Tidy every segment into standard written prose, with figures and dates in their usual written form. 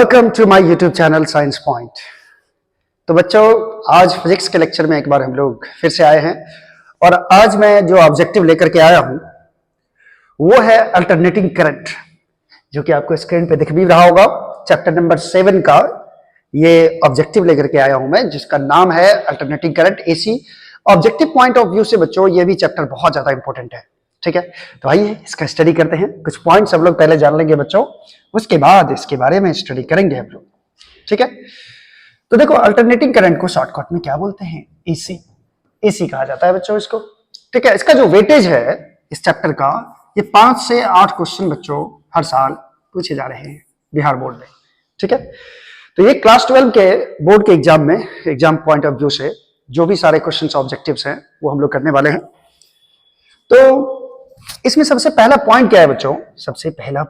Welcome to my YouTube channel science point. तो बच्चों, आज फिजिक्स के लेक्चर में एक बार हम लोग फिर से आए हैं और आज मैं जो ऑब्जेक्टिव लेकर के आया हूं वो है अल्टरनेटिंग करंट, जो कि आपको स्क्रीन पे दिख भी रहा होगा। चैप्टर नंबर 7 का ये ऑब्जेक्टिव लेकर के आया हूं मैं, जिसका नाम है alternating current AC. Objective point of view से बच्चों ये भी चैप्टर बहुत ज्यादा इंपॉर्टेंट है, ठीक है। तो आइए इसका स्टडी करते हैं। कुछ पॉइंट्स हम लोग पहले जान लेंगे बच्चों, उसके बाद इसके बारे में स्टडी करेंगे हम लोग, ठीक है। तो देखो, अल्टरनेटिंग करंट को शॉर्टकट में क्या बोलते हैं? एसी। एसी कहा जाता है बच्चों इसको, ठीक है। इसका जो वेटेज है इस चैप्टर का, ये 5 से 8 क्वेश्चन बच्चों हर साल पूछे जा रहे हैं बिहार बोर्ड में, ठीक है। तो ये क्लास 12 के बोर्ड के एग्जाम में, एग्जाम पॉइंट ऑफ व्यू से जो भी सारे क्वेश्चन ऑब्जेक्टिव्स हैं वो हम लोग करने वाले हैं। तो इसमें सबसे पहला पॉइंट क्या है बच्चों? सबसे पहला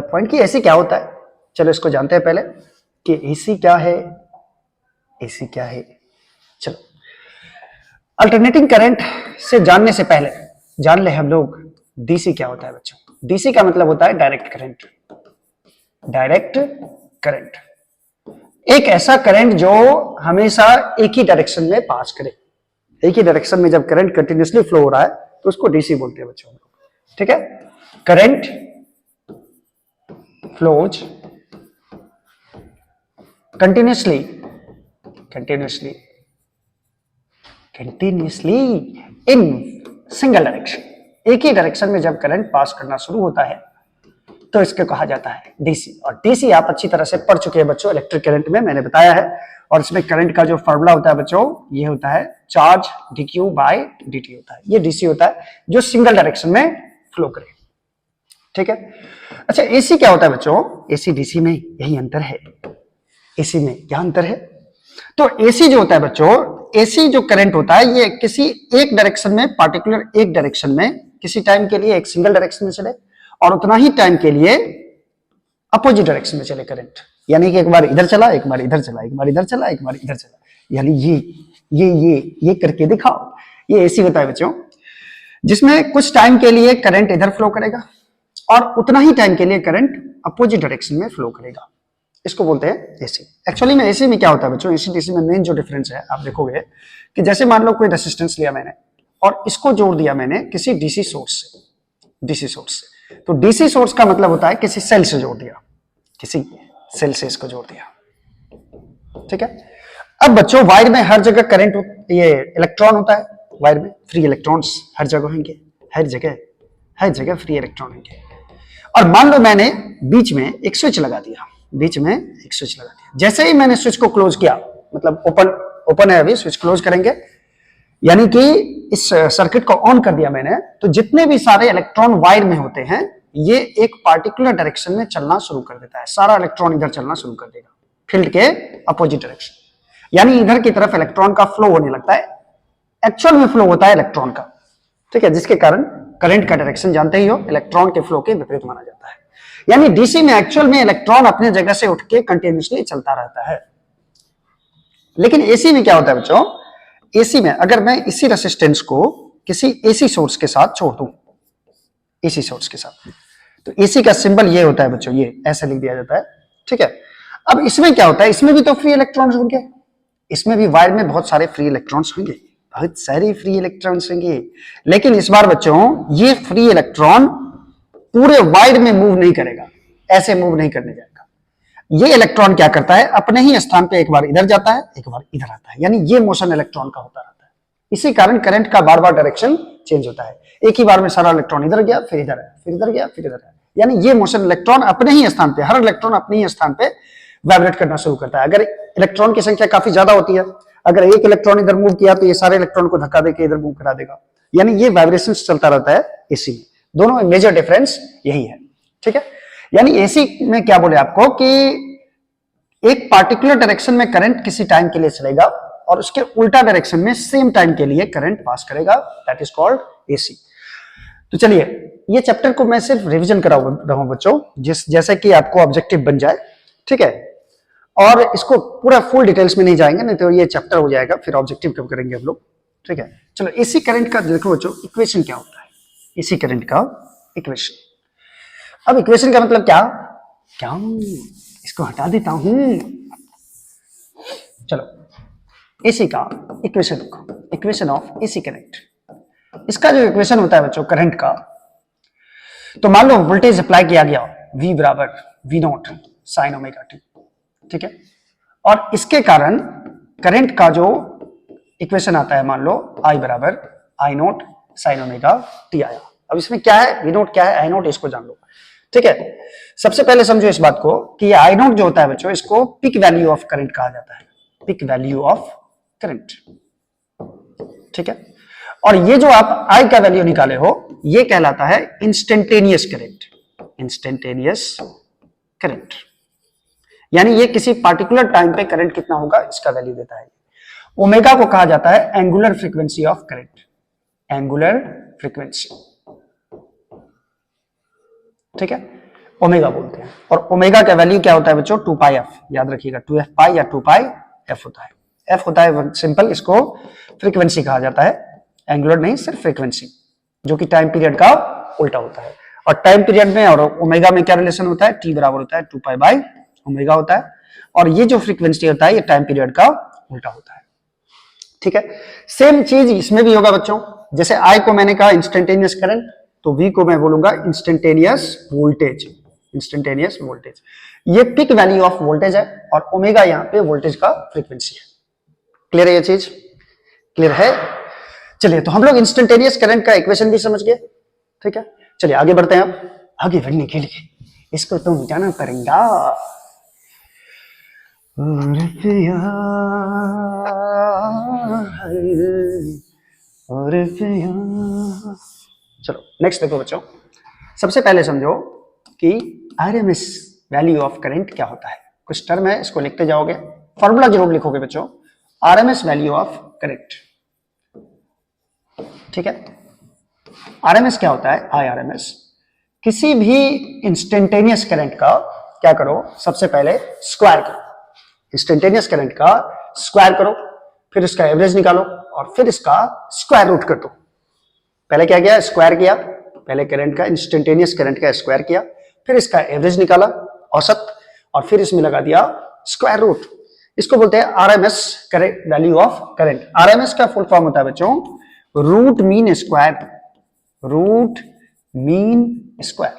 पॉइंट कि एसी क्या होता है। चलो इसको जानते हैं पहले कि एसी क्या है। एसी क्या है, चलो अल्टरनेटिंग करंट से जानने से पहले जान ले हम लोग डीसी क्या होता है बच्चों। डीसी का मतलब होता है डायरेक्ट करंट। डायरेक्ट करंट एक ऐसा करंट जो हमेशा एक ही डायरेक्शन में पास करे। एक ही डायरेक्शन में जब करंट कंटिन्यूअसली फ्लो हो रहा है तो उसको डीसी बोलते हैं बच्चों, ठीक है। Current flows continuously in single direction. एक ही डायरेक्शन में जब करंट पास करना शुरू होता है तो इसको कहा जाता है डीसी। और डीसी आप अच्छी तरह से पढ़ चुके हैं बच्चों, इलेक्ट्रिक करंट में मैंने बताया है। और इसमें करंट का जो फॉर्मूला होता है बच्चों, ये होता है चार्ज dq बाय dt होता है। ये डीसी होता है जो सिंगल डायरेक्शन में फ्लो करे, ठीक है। अच्छा, एसी क्या होता है बच्चों? एसी डीसी में यही अंतर है। एसी में क्या अंतर है? तो एसी जो होता है बच्चों, एसी जो करंट होता है ये किसी एक डायरेक्शन में, पार्टिकुलर एक डायरेक्शन में किसी टाइम के लिए एक सिंगल डायरेक्शन में चले और उतना ही टाइम के लिए अपोजिट डायरेक्शन में चले करंट। यानी कि एक बार इधर चला, एक बार इधर चला, एक बार इधर चला, एक बार इधर चला, यानी ये करके दिखाओ। ये एसी होता है बच्चों, जिसमें कुछ टाइम के लिए करंट इधर फ्लो करेगा और उतना ही टाइम के लिए करंट अपोजिट डायरेक्शन में फ्लो करेगा। इसको बोलते हैं एसी। एक्चुअली में एसी में क्या होता है बच्चों, एसी डीसी में मेन जो डिफरेंस है आप देखोगे कि जैसे मान लो कोई रेजिस्टेंस लिया मैंने और इसको जोड़ दिया मैंने किसी डीसी सोर्स से। तो डीसी सोर्स का मतलब होता है किसी सेल से जोड़ दिया, किसी सेल से इसको जोड़ दिया, ठीक है। अब बच्चों, वायर में हर जगह करंट, ये इलेक्ट्रॉन होता है वायर में, फ्री इलेक्ट्रॉन्स हर जगह होंगे, हर जगह फ्री इलेक्ट्रॉन होंगे। और मान लो मैंने बीच में एक स्विच लगा दिया, जैसे ही मैंने स्विच को क्लोज किया, मतलब ओपन है अभी, स्विच क्लोज करेंगे, यानी कि इस सर्किट को ऑन कर दिया मैंने, तो जितने भी सारे इलेक्ट्रॉन वायर में होते हैं ये एक पार्टिकुलर डायरेक्शन में चलना शुरू कर देता है। सारा इलेक्ट्रॉन इधर चलना शुरू कर देगा, फील्ड के अपोजिट डायरेक्शन, यानी इधर की तरफ इलेक्ट्रॉन का फ्लो होने लगता है। एक्चुअल में फ्लो होता है इलेक्ट्रॉन का, ठीक है, जिसके कारण करंट का डायरेक्शन जानते ही हो, इलेक्ट्रॉन के फ्लो के विपरीत माना जाता है। यानी डीसी में एक्चुअल में इलेक्ट्रॉन अपने जगह से उठ के कंटिन्यूअसली चलता रहता है। लेकिन एसी में क्या होता है बच्चों? एसी में अगर मैं इसी रेजिस्टेंस को किसी एसी सोर्स के साथ छोड़ दूं, एसी सोर्स के साथ, तो एसी का सिंबल ये होता है बच्चों, ये ऐसे लिख दिया जाता है, ठीक है। अब इसमें क्या होता है? इसमें भी तो फ्री इलेक्ट्रॉन्स होंगे, इसमें भी वायर में बहुत सारे फ्री इलेक्ट्रॉन्स होंगे, लेकिन इस बार बच्चों ये फ्री इलेक्ट्रॉन पूरे वायर में मूव नहीं करेगा, ऐसे मूव नहीं करने जाएगा। ये इलेक्ट्रॉन क्या करता है? अपने ही स्थान पे एक बार इधर जाता है, एक बार इधर आता है, यानी ये मोशन इलेक्ट्रॉन का होता रहता है। इसी कारण करंट का बार बार डायरेक्शन चेंज होता है। एक ही बार में सारा इलेक्ट्रॉन इधर गया, फिर इधर आया, फिर इधर गया, फिर इधर आया, यानी ये मोशन इलेक्ट्रॉन अपने ही स्थान पे, हर इलेक्ट्रॉन अपने ही स्थान पे वाइब्रेट करना शुरू करता है। अगर इलेक्ट्रॉन की संख्या काफी ज्यादा होती है, अगर एक इलेक्ट्रॉन इधर मूव किया तो ये सारे इलेक्ट्रॉन को धक्का देकर इधर मूव करा देगा, यानी ये वाइब्रेशन चलता रहता है एसी में। दोनों में मेजर डिफरेंस यही है, ठीक है। यानी एसी में क्या बोले आपको कि एक पार्टिकुलर डायरेक्शन में करंट किसी टाइम के लिए चलेगा और उसके उल्टा डायरेक्शन में सेम टाइम के लिए करंट पास करेगा, दैट इज कॉल्ड एसी। तो चलिए, ये चैप्टर को मैं सिर्फ रिवीजन करा रहा हूं बच्चों, जैसे कि आपको ऑब्जेक्टिव बन जाए, ठीक है। और इसको पूरा फुल डिटेल्स में नहीं जाएंगे, नहीं तो ये चैप्टर हो जाएगा, फिर ऑब्जेक्टिव कब करेंगे हम लोग, ठीक है। चलो, एसी करंट का देखो बच्चों, इक्वेशन क्या होता है एसी करंट का इक्वेशन। अब इक्वेशन का मतलब क्या? क्या इसको हटा देता हूं। चलो एसी का इक्वेशन लिखो, इक्वेशन ऑफ एसी करंट। इसका जो इक्वेशन होता है बच्चों करंट का, तो मान लो वोल्टेज अप्लाई किया गया V बराबर V naught sine omega T, ठीक है, और इसके कारण करंट का जो इक्वेशन आता है मान लो I बराबर I not sine omega T आया। अब इसमें क्या है, V नॉट क्या है, I नॉट, इसको जान लो, ठीक है। सबसे पहले समझो इस बात को कि ये I नॉट जो होता है बच्चों, इसको पिक वैल्यू ऑफ करंट कहा जाता है, पिक वैल्यू ऑफ करंट, ठीक है। और ये जो आप I का वैल्यू निकाले हो, ये कहलाता है इंस्टेंटेनियस करंट, इंस्टेंटेनियस करंट, यानी ये किसी पार्टिकुलर टाइम पे करंट कितना होगा इसका वैल्यू देता है। ओमेगा को कहा जाता है angular frequency of current, angular frequency, ठीक है, ओमेगा बोलते हैं। और ओमेगा का वैल्यू क्या होता है बच्चों, 2 पाई एफ, याद रखिएगा 2f पाई या 2 पाई एफ होता है। एफ होता है सिंपल, इसको फ्रीक्वेंसी कहा जाता है, एंगुलर नहीं, सिर्फ फ्रीक्वेंसी, जो कि टाइम पीरियड का उल्टा होता है। और टाइम पीरियड में और ओमेगा में क्या रिलेशन होता है, टी बराबर होता है 2 पाई बाई ओमेगा होता है, और ये जो फ्रीक्वेंसी होता है ये टाइम पीरियड का उल्टा होता है, ठीक है। सेम चीज इसमें भी होगा बच्चों, जैसे आई को मैंने कहा इंस्टेंटेनियस करंट, तो वी को मैं बोलूंगा इंस्टेंटेनियस वोल्टेज, इंस्टेंटेनियस वोल्टेज। ये पिक वैल्यू ऑफ वोल्टेज है और ओमेगा यहाँ पे वोल्टेज का फ्रीक्वेंसी है। क्लियर है ये चीज, क्लियर है। चलिए तो हम लोग इंस्टेंटेनियस करंट का इक्वेशन भी समझ गए, ठीक है। चलिए आगे बढ़ते हैं। अब आगे बढ़ने के लिए इसको तो मिटाना पड़ेगा। चलो नेक्स्ट देखो बच्चों, सबसे पहले समझो कि आरएमएस वैल्यू ऑफ करंट क्या होता है। कुछ टर्म है, इसको लिखते जाओगे, फॉर्मूला जरूर लिखोगे बच्चों, आरएमएस वैल्यू ऑफ करंट, ठीक है। आरएमएस क्या होता है, आईआरएमएस। किसी भी इंस्टेंटेनियस करंट का क्या करो, सबसे पहले स्क्वायर करो, इंस्टेंटेनियस करंट का स्क्वायर करो, फिर इसका एवरेज निकालो और फिर इसका स्क्वायर रूट कर दो। पहले क्या किया, स्क्वायर किया, पहले करंट का, इंस्टेंटेनियस करंट का स्क्वायर किया, फिर इसका एवरेज निकाला, औसत, और फिर इसमें लगा दिया स्क्वायर रूट। इसको बोलते हैं RMS value of current. RMS का फुल फॉर्म होता है बच्चों root mean square, root mean square,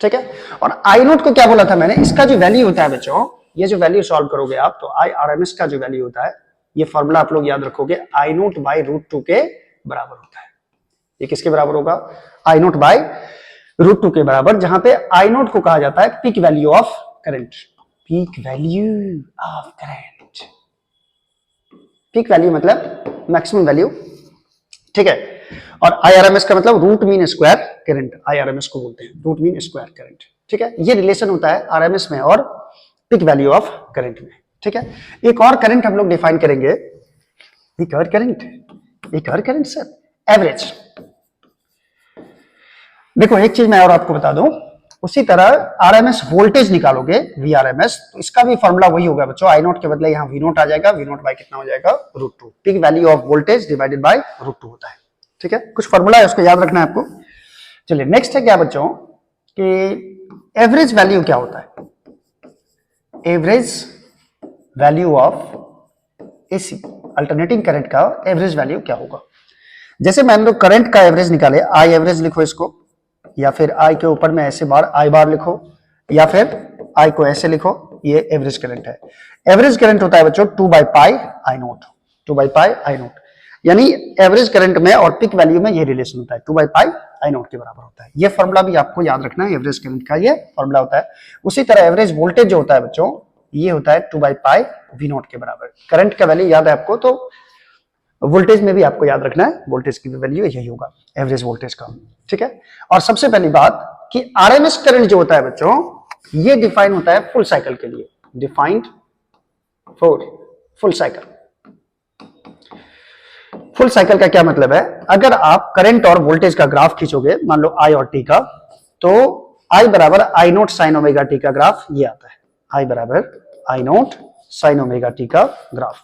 ठीक है। और आई नोट को क्या बोला था मैंने, इसका जो वैल्यू होता है बच्चों, ये जो वैल्यू सॉल्व करोगे आप, तो आई आरएमएस का जो वैल्यू होता है, ये फॉर्मूला आप लोग याद रखोगे, आई नोट बाई रूट 2 के बराबर होता है। ये किसके बराबर होगा, आई नोट बाई रूट 2 के बराबर, जहां पे आई नोट को कहा जाता है peak value of current, peak value of current, peak value मतलब मैक्सिमम वैल्यू, ठीक है। और आईआरएमएस का मतलब root mean square current, IRMS को बोलते हैं रूट मीन स्क्वायर करंट, ठीक है। ये रिलेशन होता है आरएमएस में और पीक वैल्यू ऑफ करंट में, ठीक है। एक और करंट हम लोग डिफाइन करेंगे, एक और करंट सर, एवरेज। देखो एक चीज मैं और आपको बता दूं, उसी तरह आरएमएस वोल्टेज निकालोगे वीआरएमएस, तो इसका भी फॉर्मूला वही होगा बच्चों, आई नोट के बदले यहाँ वी नोट आ जाएगा, वी नोट बाय कितना हो जाएगा, root 2, peak value of voltage divided by root 2 होता है, ठीक है। कुछ फॉर्मूला है, उसको याद रखना है आपको। चलिए नेक्स्ट है क्या बच्चों कि एवरेज वैल्यू क्या होता है, average value of AC, alternating current का एवरेज वैल्यू क्या होगा। जैसे मान लो करंट का एवरेज निकाले, आई एवरेज लिखो इसको, या फिर आई के ऊपर में ऐसे बार आई बार लिखो, या फिर आई को ऐसे लिखो, ये एवरेज करंट है। एवरेज करंट होता है बच्चों 2 by pi I note, 2 by pi I note, यानी एवरेज करंट में और पिक वैल्यू में ये रिलेशन होता है, 2 बाई पाई आई नोट के बराबर होता है। ये फॉर्मूला भी आपको याद रखना है, एवरेज करंट का ये फॉर्मूला होता है। उसी तरह एवरेज वोल्टेज जो होता है बच्चों, ये होता है 2 बाई पाई वी नोट के बराबर। करंट का वैल्यू याद है आपको, तो वोल्टेज में भी आपको याद रखना है, वोल्टेज की वैल्यू यही होगा, एवरेज वोल्टेज का, ठीक है। और सबसे पहली बात कि आरएमएस करंट जो होता है बच्चों, ये डिफाइन होता है फुल साइकिल के लिए, defined for full cycle. Full cycle का क्या मतलब है, अगर आप करंट और वोल्टेज का ग्राफ खींचोगे, मान लो आई और टी का, तो आई बराबर आई नोट साइन ओमेगा टी का ग्राफ ये आता है, आई बराबर आई नोट साइन ओमेगा टी का ग्राफ,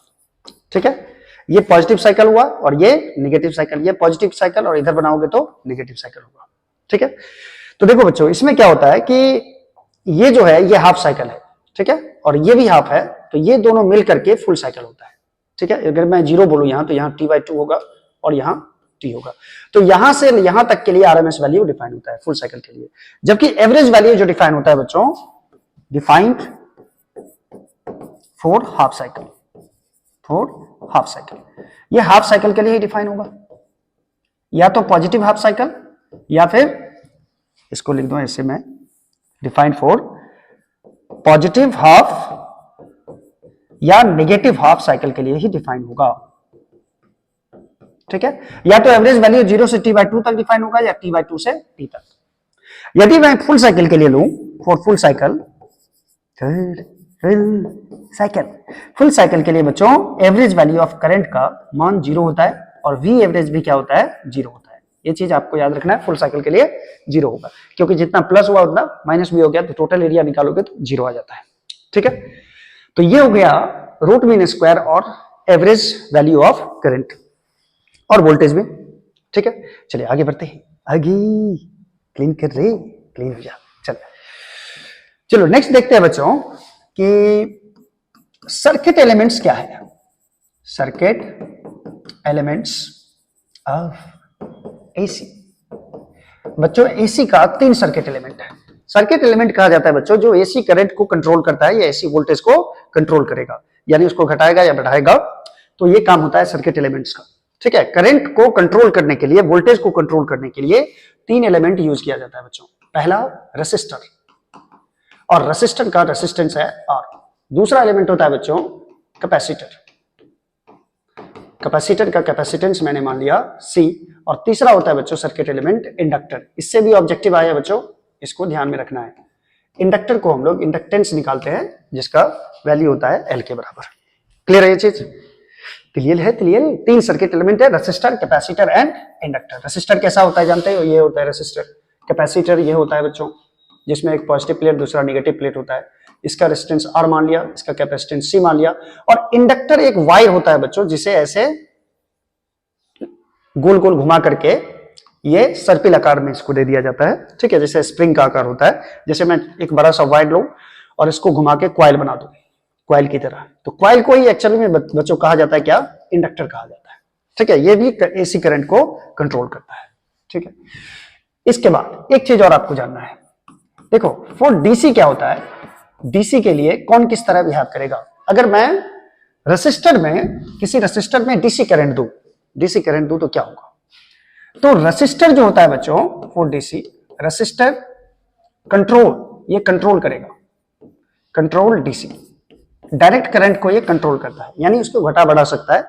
ठीक है। ये पॉजिटिव साइकिल हुआ और ये नेगेटिव साइकिल, ये पॉजिटिव साइकिल और इधर बनाओगे तो नेगेटिव साइकिल होगा, ठीक है। तो देखो बच्चों, इसमें क्या होता है कि ये जो है ये हाफ साइकिल है, ठीक है, और ये भी हाफ है, तो ये दोनों मिल करके फुल साइकिल होता है, ठीक है। अगर मैं 0 बोलूं यहां, तो यहाँ t/2 होगा और यहाँ t होगा। तो यहां से यहां तक के लिए आरएमएस वैल्यू डिफाइन होता है फुल साइकिल के लिए, जबकि एवरेज वैल्यू जो डिफाइन होता है बच्चों, defined for half cycle, for half cycle, ये हाफ साइकिल के लिए ही डिफाइन होगा, या तो पॉजिटिव हाफ साइकिल, या फिर इसको लिख दो ऐसे में, डिफाइंड फॉर पॉजिटिव हाफ या नेगेटिव हाफ साइकिल के लिए ही डिफाइन होगा, ठीक है। या तो एवरेज वैल्यू 0 से t/2 तक डिफाइन होगा, या t/2 से t तक। यदि मैं फुल साइकिल के लिए लूं, for full cycle, full cycle के लिए बच्चों एवरेज वैल्यू ऑफ करंट का मान 0 होता है, और वी एवरेज भी क्या होता है, 0 होता है। ये चीज आपको याद रखना है, फुल साइकिल के लिए 0 होगा, क्योंकि जितना प्लस हुआ उतना माइनस भी हो गया, तो टोटल एरिया निकालोगे तो 0 आ जाता है, ठीक है। तो ये हो गया रूट मीन स्क्वायर और एवरेज वैल्यू ऑफ करंट और वोल्टेज भी, ठीक है। चलिए आगे बढ़ते हैं, आगे क्लीन कर रहे, क्लीन हो जा। चलो नेक्स्ट देखते हैं बच्चों कि सर्किट एलिमेंट्स क्या है। Circuit elements of AC. बच्चों एसी का 3 सर्किट एलिमेंट है। सर्किट एलिमेंट कहा जाता है बच्चों जो एसी करंट को कंट्रोल करता है या एसी वोल्टेज को कंट्रोल करेगा, यानी उसको घटाएगा या बढ़ाएगा, तो ये काम होता है सर्किट एलिमेंट्स का, ठीक है। करंट को कंट्रोल करने के लिए, वोल्टेज को कंट्रोल करने के लिए 3 एलिमेंट यूज किया जाता है बच्चों। पहला रेसिस्टर, और रेसिस्टर का रेसिस्टेंस है R। दूसरा एलिमेंट होता है बच्चों कैपेसिटर, कैपेसिटर का कैपेसिटेंस मैंने मान लिया C। और तीसरा होता है बच्चों सर्किट एलिमेंट इंडक्टर। इससे भी ऑब्जेक्टिव आया बच्चों, इसको ध्यान में रखना है। इंडक्टर को हम लोग इंडक्टेंस निकालते हैं, जिसका वैल्यू होता है L के बराबर। क्लियर है ये चीज? क्लियर है? क्लियर। 3 सर्किट एलिमेंट है, resistor, capacitor and inductor. Resistor कैसा होता है जानते हो? ये होता है रेसिस्टर। कैपेसिटर ये होता है बच्चों जिसमें एक पॉजिटिव प्लेट दूसरा नेगेटिव प्लेट होता है, इसका रेजिस्टेंस R मान लिया, इसका कैपेसिटेंस C मान लिया। और इंडक्टर एक वायर होता है बच्चों जिसे ऐसे गोल गोल घुमा करके ये सर्पिल आकार में इसको दे दिया जाता है, ठीक है, जैसे स्प्रिंग का आकार होता है। जैसे मैं एक बड़ा सा वायर लूं और इसको घुमा के कॉइल बना दूं, कॉइल की तरह, तो कॉइल को ही एक्चुअली में बच्चों कहा जाता है क्या? इंडक्टर कहा जाता है, ठीक है। ये भी एसी करंट को कंट्रोल करता है, ठीक है। इसके बाद एक चीज और आपको जानना है, देखो फॉर डीसी क्या होता है, डीसी के लिए कौन किस तरह बिहेव करेगा। अगर मैं रेसिस्टर में, किसी रेसिस्टर में डीसी करंट दूं तो क्या होगा? तो रेसिस्टर जो होता है बच्चों फॉर डीसी, रेसिस्टर कंट्रोल, ये कंट्रोल करेगा, कंट्रोल डीसी, डायरेक्ट करंट को ये कंट्रोल करता है, यानी उसको घटा बढ़ा सकता है,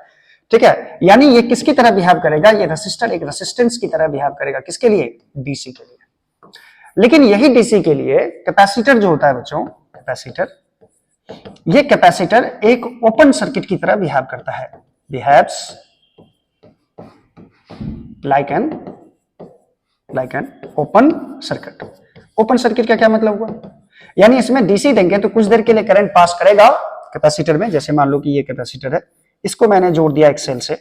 ठीक है। यानी ये किसकी तरह बिहेव करेगा? ये रेसिस्टर एक रेसिस्टेंस की तरह बिहेव करेगा। किसके लिए? डीसी के लिए। लेकिन यही डीसी के लिए कैपेसिटर जो होता है बच्चों, कैपेसिटर, ये कैपेसिटर एक ओपन सर्किट की तरह बिहेव करता है, behaves like an open circuit. Open circuit का क्या मतलब हुआ? यानी इसमें डीसी देंगे तो कुछ देर के लिए करंट पास करेगा कैपेसिटर में। जैसे मान लो कि ये कैपेसिटर है, इसको मैंने जोड़ दिया एक सेल से,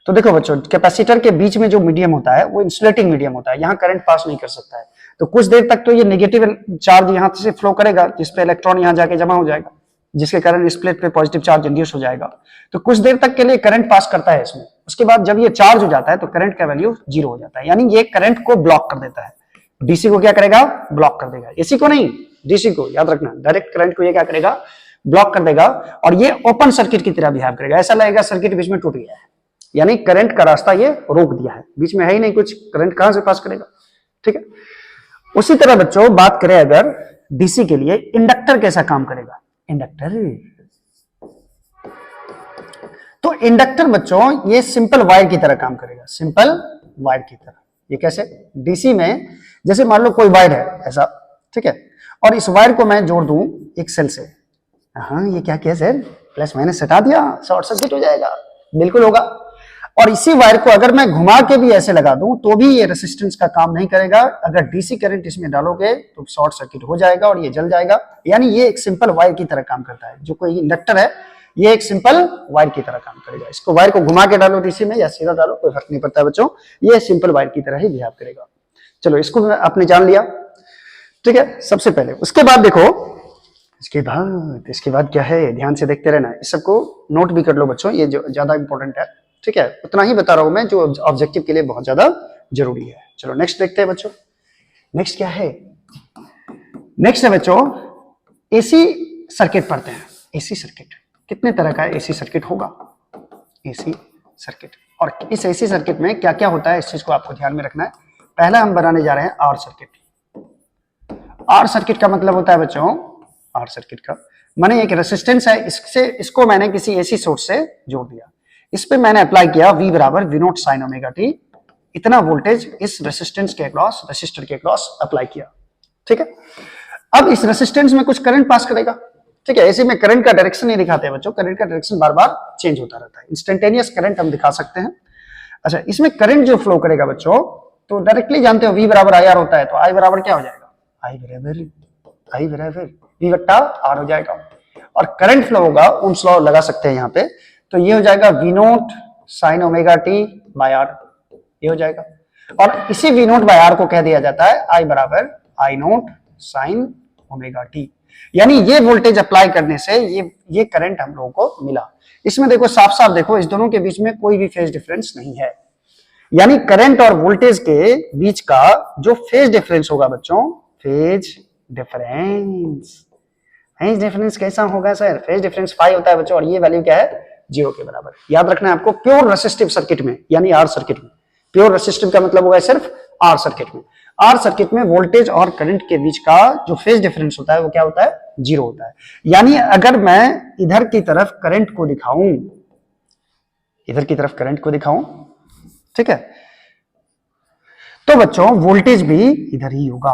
तो देखो बच्चों कैपेसिटर के बीच में जो मीडियम होता है वो इंसुलेटिंग मीडियम होता है, यहाँ करंट पास नहीं कर सकता है। तो कुछ देर तक तो ये नेगेटिव चार्ज यहाँ से फ्लो करेगा, जिसपे इलेक्ट्रॉन यहाँ जाके जमा हो जाएगा, जिसके कारण इस प्लेट पे पॉजिटिव चार्ज इंड्यूस हो जाएगा। तो कुछ देर तक के लिए करंट पास करता है इसमें। उसके बाद जब ये चार्ज हो जाता है तो करंट का वैल्यू 0 हो जाता है, यानी ये करंट को ब्लॉक कर देता है। डीसी को क्या करेगा? ब्लॉक कर देगा। एसी को नहीं, डीसी को, याद रखना, डायरेक्ट करंट को ये क्या करेगा? ब्लॉक कर देगा। और ये ओपन सर्किट की तरह बिहेव करेगा। ऐसा लगेगा सर्किट बीच में टूट गया है, यानी करंट का रास्ता ये रोक दिया है, बीच में है ही नहीं कुछ, करंट कहां से पास करेगा, ठीक है। उसी तरह बच्चों बात करें अगर डीसी के लिए, इंडक्टर कैसा काम करेगा? इंडक्टर, तो इंडक्टर बच्चों ये सिंपल वायर की तरह काम करेगा, सिंपल वायर की तरह। ये कैसे? डीसी में जैसे मान लो कोई वायर है ऐसा, ठीक है, और इस वायर को मैं जोड़ दूं एक सेल से, हाँ ये क्या किया सर, प्लस माइनस हटा दिया, शॉर्ट सर्किट हो जाएगा, बिल्कुल होगा। और इसी वायर को अगर मैं घुमा के भी ऐसे लगा दूं तो भी ये रेसिस्टेंस का काम नहीं करेगा। अगर डीसी करंट इसमें डालोगे तो शॉर्ट सर्किट हो जाएगा और ये जल जाएगा। यानी ये एक सिंपल वायर की तरह काम करता है। जो कोई इंडक्टर है ये एक सिंपल वायर की तरह काम करेगा। इसको वायर को घुमा के डालो डीसी में या सीधा डालो, कोई फर्क नहीं पड़ता बच्चों, ये सिंपल वायर की तरह ही बिहेव करेगा। चलो इसको आपने जान लिया, ठीक है। सबसे पहले उसके बाद देखो, इसके बाद क्या है, ध्यान से देखते रहना, इस सबको नोट भी कर लो बच्चों, ये जो ज्यादा इंपॉर्टेंट है, ठीक है। उतना ही बता रहा हूं मैं जो ऑब्जेक्टिव के लिए बहुत ज्यादा जरूरी है। चलो नेक्स्ट देखते हैं बच्चों। नेक्स्ट क्या है, नेक्स्ट है बच्चों एसी सर्किट पढ़ते हैं। एसी सर्किट कितने तरह का एसी सर्किट होगा, एसी सर्किट। और इस एसी सर्किट में क्या क्या होता है, इस चीज को आपको ध्यान में रखना है। पहला हम बनाने जा रहे हैं आर सर्किट। आर सर्किट का मतलब होता है बच्चों, आर सर्किट का माने एक रेसिस्टेंस है, इसको मैंने किसी एसी सोर्स से जोड़ दिया, इस पे मैंने अप्लाई किया V बराबर V naught sine omega T, इतना वोल्टेज इस रेसिस्टेंस के अक्रॉस, रजिस्टर के अक्रॉस अप्लाई किया, ठीक है। अब इस रेसिस्टेंस में कुछ करंट पास करेगा, ठीक है। ऐसे में करंट का डायरेक्शन नहीं दिखाते हैं बच्चों, करंट का डायरेक्शन बार बार चेंज होता रहता है, इंस्टेंटेनियस करंट हम दिखा सकते हैं। अच्छा, इसमें करंट जो फ्लो करेगा बच्चों, तो डायरेक्टली जानते हो V बराबर IR होता है, तो I बराबर क्या हो जाएगा, I बराबर V बट्टा R हो जाएगा। और करंट फ्लो होगा, ओम्स लॉ लगा सकते हैं यहाँ पे, तो ये हो जाएगा V naught sine omega T by R, ये हो जाएगा। और इसी V नॉट बाय R को कह दिया जाता है I बराबर I not sine omega T. यानी ये वोल्टेज अप्लाई करने से ये करंट हम लोगों को मिला। इसमें देखो साफ साफ देखो, इस दोनों के बीच में कोई भी फेज डिफरेंस नहीं है, यानी करंट और वोल्टेज के बीच का जो फेज डिफरेंस होगा बच्चों, फेज डिफरेंस कैसा होगा सर, फेज डिफरेंस फाई होता है बच्चों, और ये वैल्यू क्या है, 0 के बराबर। याद रखना है आपको, प्योर रेसिस्टिव सर्किट में यानी आर सर्किट में, प्योर रेसिस्टिव का मतलब होगा सिर्फ आर सर्किट में। आर सर्किट में वोल्टेज और करंट के बीच का जो फेज डिफरेंस होता है वो क्या होता है, 0 होता है। यानी अगर मैं इधर की तरफ करंट को दिखाऊं, इधर की तरफ करंट को दिखाऊं, ठीक है, तो बच्चों वोल्टेज भी इधर ही होगा,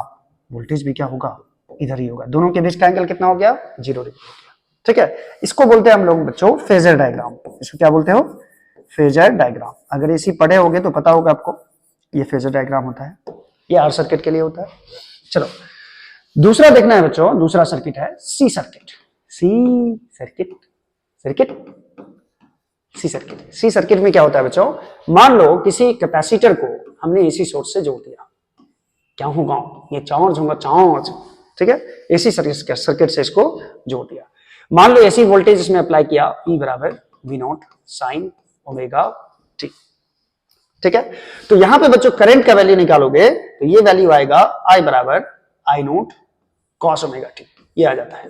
वोल्टेज भी क्या होगा, इधर ही होगा। दोनों के बीच का एंगल कितना हो गया, 0 डिग्री हो गया, ठीक है। इसको बोलते हैं हम लोग बच्चों फेजर डायग्राम। इसको क्या बोलते हो, फेजर डायग्राम। अगर इसी पढ़े होगे तो पता होगा आपको, ये फेजर डायग्राम होता है, ये आर सर्किट के लिए होता है। चलो दूसरा देखना है बच्चों, दूसरा सर्किट है सी सर्किट। सी सर्किट में क्या होता है बच्चों, मान लो किसी कैपेसिटर को हमने एसी सोर्स से जोड़ दिया, क्या होगा, ये चार्ज होगा, चार्ज, ठीक है। एसी सर्किट से इसको जोड़ दिया, मान लो एसी वोल्टेज इसमें अप्लाई किया, E बराबर V naught sine omega T, ठीक है। तो यहां पे बच्चों करंट का वैल्यू निकालोगे तो ये वैल्यू आएगा I बराबर I not cos omega T, ये आ जाता है,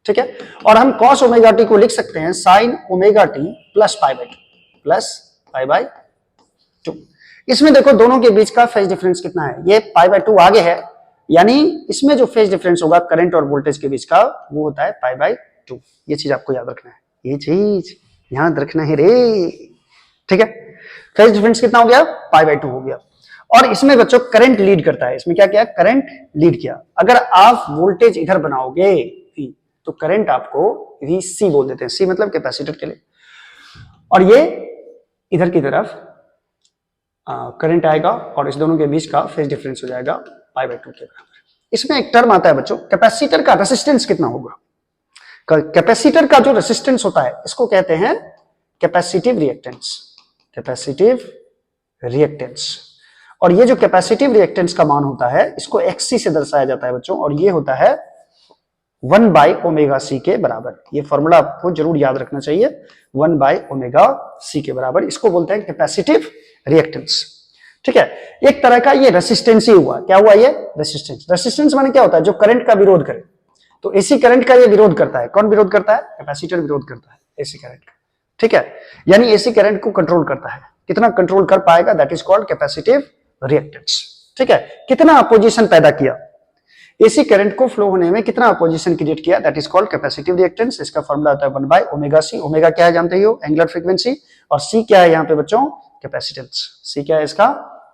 ठीक है। और हम कॉस ओमेगा टी को लिख सकते हैं sign omega T plus pi by 2। इसमें देखो दोनों के बीच का फेज डिफरेंस कितना है, ये पाई बाय 2 आगे है, यानी इसमें जो फेज डिफरेंस होगा करंट और वोल्टेज के बीच का वो होता है पाई बाय 2। ये चीज आपको याद रखना है, ये चीज याद रखना है रे, ठीक है। फेज डिफरेंस कितना हो गया, पाई बाय 2 हो गया। और इसमें बच्चों करंट लीड करता है, इसमें क्या किया, करंट लीड किया। अगर आप वोल्टेज इधर बनाओगे तो करंट आपको VC बोल देते हैं, C मतलब कैपेसिटर के लिए, और ये इधर की तरफ करंट आएगा और इस दोनों के बीच का फेज डिफरेंस हो जाएगा पाई बाय 2 के बराबर। इसमें एक टर्म आता है बच्चों, कैपेसिटर का रेसिस्टेंस कितना होगा। कैपेसिटर का जो रेसिस्टेंस होता है इसको कहते हैं कैपेसिटिव रिएक्टेंस, कैपेसिटिव रिएक्टेंस। और ये जो कैपेसिटिव रिएक्टेंस का मान होता है इसको XC से दर्शाया जाता है बच्चों, और ये होता है 1 बाय ओमेगा C के बराबर। ये फॉर्मूला आपको जरूर याद रखना चाहिए, 1 बाय ओमेगा C के बराबर, इसको बोलते हैं कैपेसिटिव रिएक्टेंस, ठीक है। एक तरह का ये रेसिस्टेंस ही हुआ, क्या हुआ ये रेसिस्टेंस। रेसिस्टेंस माने क्या होता है, जो करंट का विरोध करे, तो एसी करंट का ये विरोध करता है। कौन विरोध करता है, कैपेसिटर विरोध करता है एसी करंट का, ठीक है। यानी एसी करंट को कंट्रोल करता है, कितना कंट्रोल कर पाएगा, that is called capacitive reactance, ठीक है। कितना अपोजिशन पैदा किया, एसी करंट को फ्लो होने में कितना अपोजिशन क्रिएट किया, that is called capacitive reactance. इसका फॉर्मूला होता है 1 बाय ओमेगा C। ओमेगा क्या है जानते हो, एंगुलर फ्रीक्वेंसी, और C क्या है यहाँ पे बच्चों, कैपेसिटेंस। C क्या है इसका,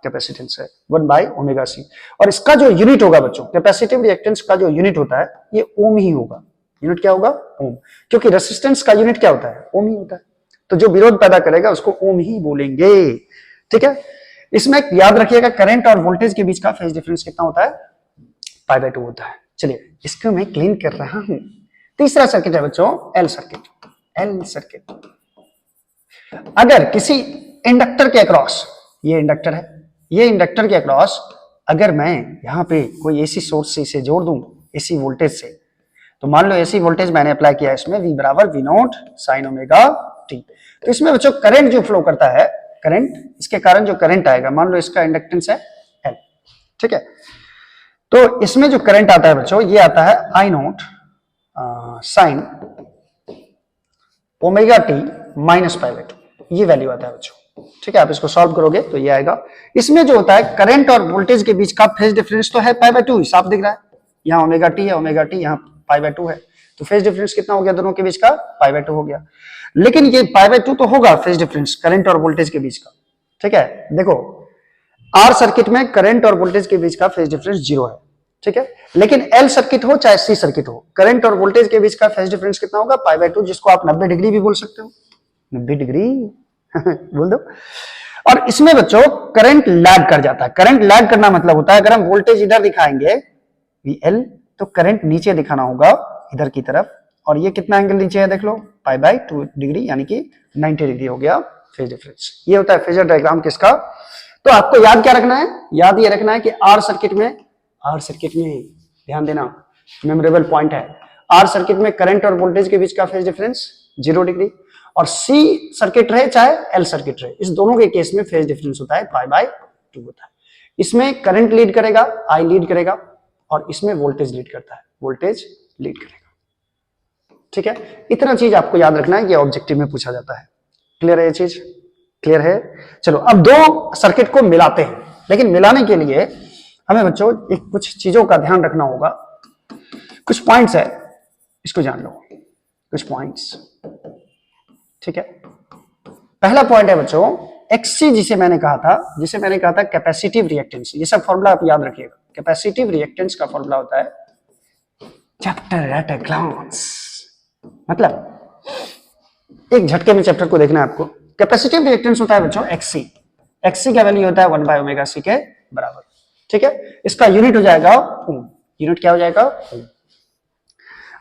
कैपेसिटेंस है, 1 बाय ओमेगा C। और इसका जो यूनिट होगा बच्चों, कैपेसिटिव रिएक्टेंस का जो यूनिट होता है ये ओम ही होगा। यूनिट क्या होगा, ओम, क्योंकि रेसिस्टेंस का यूनिट क्या होता है, ओम ही होता है। तो जो विरोध पैदा करेगा उसको ओम ही बोलेंगे, ठीक है। इसमें याद रखिएगा करंट और वोल्टेज के बीच का फेज डिफरेंस कितना होता है, पाई बाय 2 होता है। चलिए इसको मैं क्लीन कर रहा हूं। तीसरा सर्किट है बच्चों एल सर्किट। एल सर्किट, अगर किसी इंडक्टर के अक्रॉस, ये इंडक्टर है, ये इंडक्टर के अक्रॉस अगर मैं यहाँ पे कोई एसी सोर्स से इसे जोड़ दूं एसी वोल्टेज से, तो मान लो एसी वोल्टेज मैंने अप्लाई किया इसमें V बराबर V naught sine omega T. तो इसमें बच्चों करंट जो फ्लो करता है, करंट, इसके कारण जो करंट आएगा, मान लो इसका इंडक्टेंस है L, ठीक है। तो इसमें जो करंट आता है बच्चों, ये आता है I not sine omega T minus pi by 2, ये वैल्यू आता है बच्चों, ठीक है। आप इसको सॉल्व करोगे तो ये आएगा। इसमें जो होता है करंट और वोल्टेज के बीच का फेज डिफरेंस तो है पाई बाई 2, साफ दिख रहा है, यहाँ ओमेगा टी है, ओमेगा टी यहाँ पाई बाई 2 है, तो फेज डिफरेंस कितना हो गया दोनों के बीच का, पाई बाई 2 हो गया। लेकिन ये पाई बाई 2 तो होगा फेज डिफरेंस करंट और वोल्टेज के बीच का, ठीक है। देखो आर सर्किट में करंट और वोल्टेज के बीच का फेज डिफरेंस 0 है, ठीक है। लेकिन एल सर्किट हो चाहे सी सर्किट हो, करंट और वोल्टेज के बीच का फेज डिफरेंस कितना होगा, पाई बाई 2, जिसको आप 90 डिग्री भी बोल सकते हो, 90 डिग्री बोल दो। और इसमें बच्चों करंट लैग कर जाता है। करंट लैग करना मतलब होता है, अगर हम वोल्टेज इधर दिखाएंगे VL, तो करंट नीचे दिखाना होगा इधर की तरफ, और ये कितना एंगल नीचे है देख लो, पाई बाई 2 डिग्री, यानी कि 90 डिग्री हो गया फेज डिफरेंस। ये होता है फेजर डायग्राम किसका। तो आपको याद क्या रखना है, याद ये रखना है कि आर सर्किट में ध्यान देना, मेमोरेबल पॉइंट है, आर सर्किट में करंट और वोल्टेज के बीच का फेज डिफरेंस 0 डिग्री, और सी सर्किट रहे चाहे एल सर्किट रहे, इस दोनों के केस में फेज डिफरेंस होता है पाई बाई 2 होता है। इसमें करंट लीड करेगा, आई लीड करेगा, और इसमें वोल्टेज लीड करता है, वोल्टेज लीड करेगा, ठीक है। इतना चीज आपको याद रखना है, ये ऑब्जेक्टिव में पूछा जाता है। क्लियर है ये चीज, क्लियर है। चलो अब दो सर्किट को मिलाते हैं, लेकिन मिलाने के लिए हमें बच्चों एक कुछ चीजों का ध्यान रखना होगा, कुछ पॉइंट्स है, इसको जान लो, कुछ पॉइंट्स, ठीक है। पहला पॉइंट है बच्चों XC, जिसे मैंने कहा था कैपेसिटिव रिएक्टेंस। ये सब फॉर्मूला आप याद रखिएगा। कैपेसिटिव रिएक्टेंस का फॉर्मूला होता है चैप्टर एट अ ग्लांस, मतलब एक झटके में चैप्टर को देखना है आपको। कैपेसिटिव रिएक्टेंस होता है बच्चों XC का वैल्यू होता है 1 बाय ओमेगा C के बराबर, ठीक है। इसका यूनिट हो जाएगा ओम, यूनिट क्या हो जाएगा, ओम।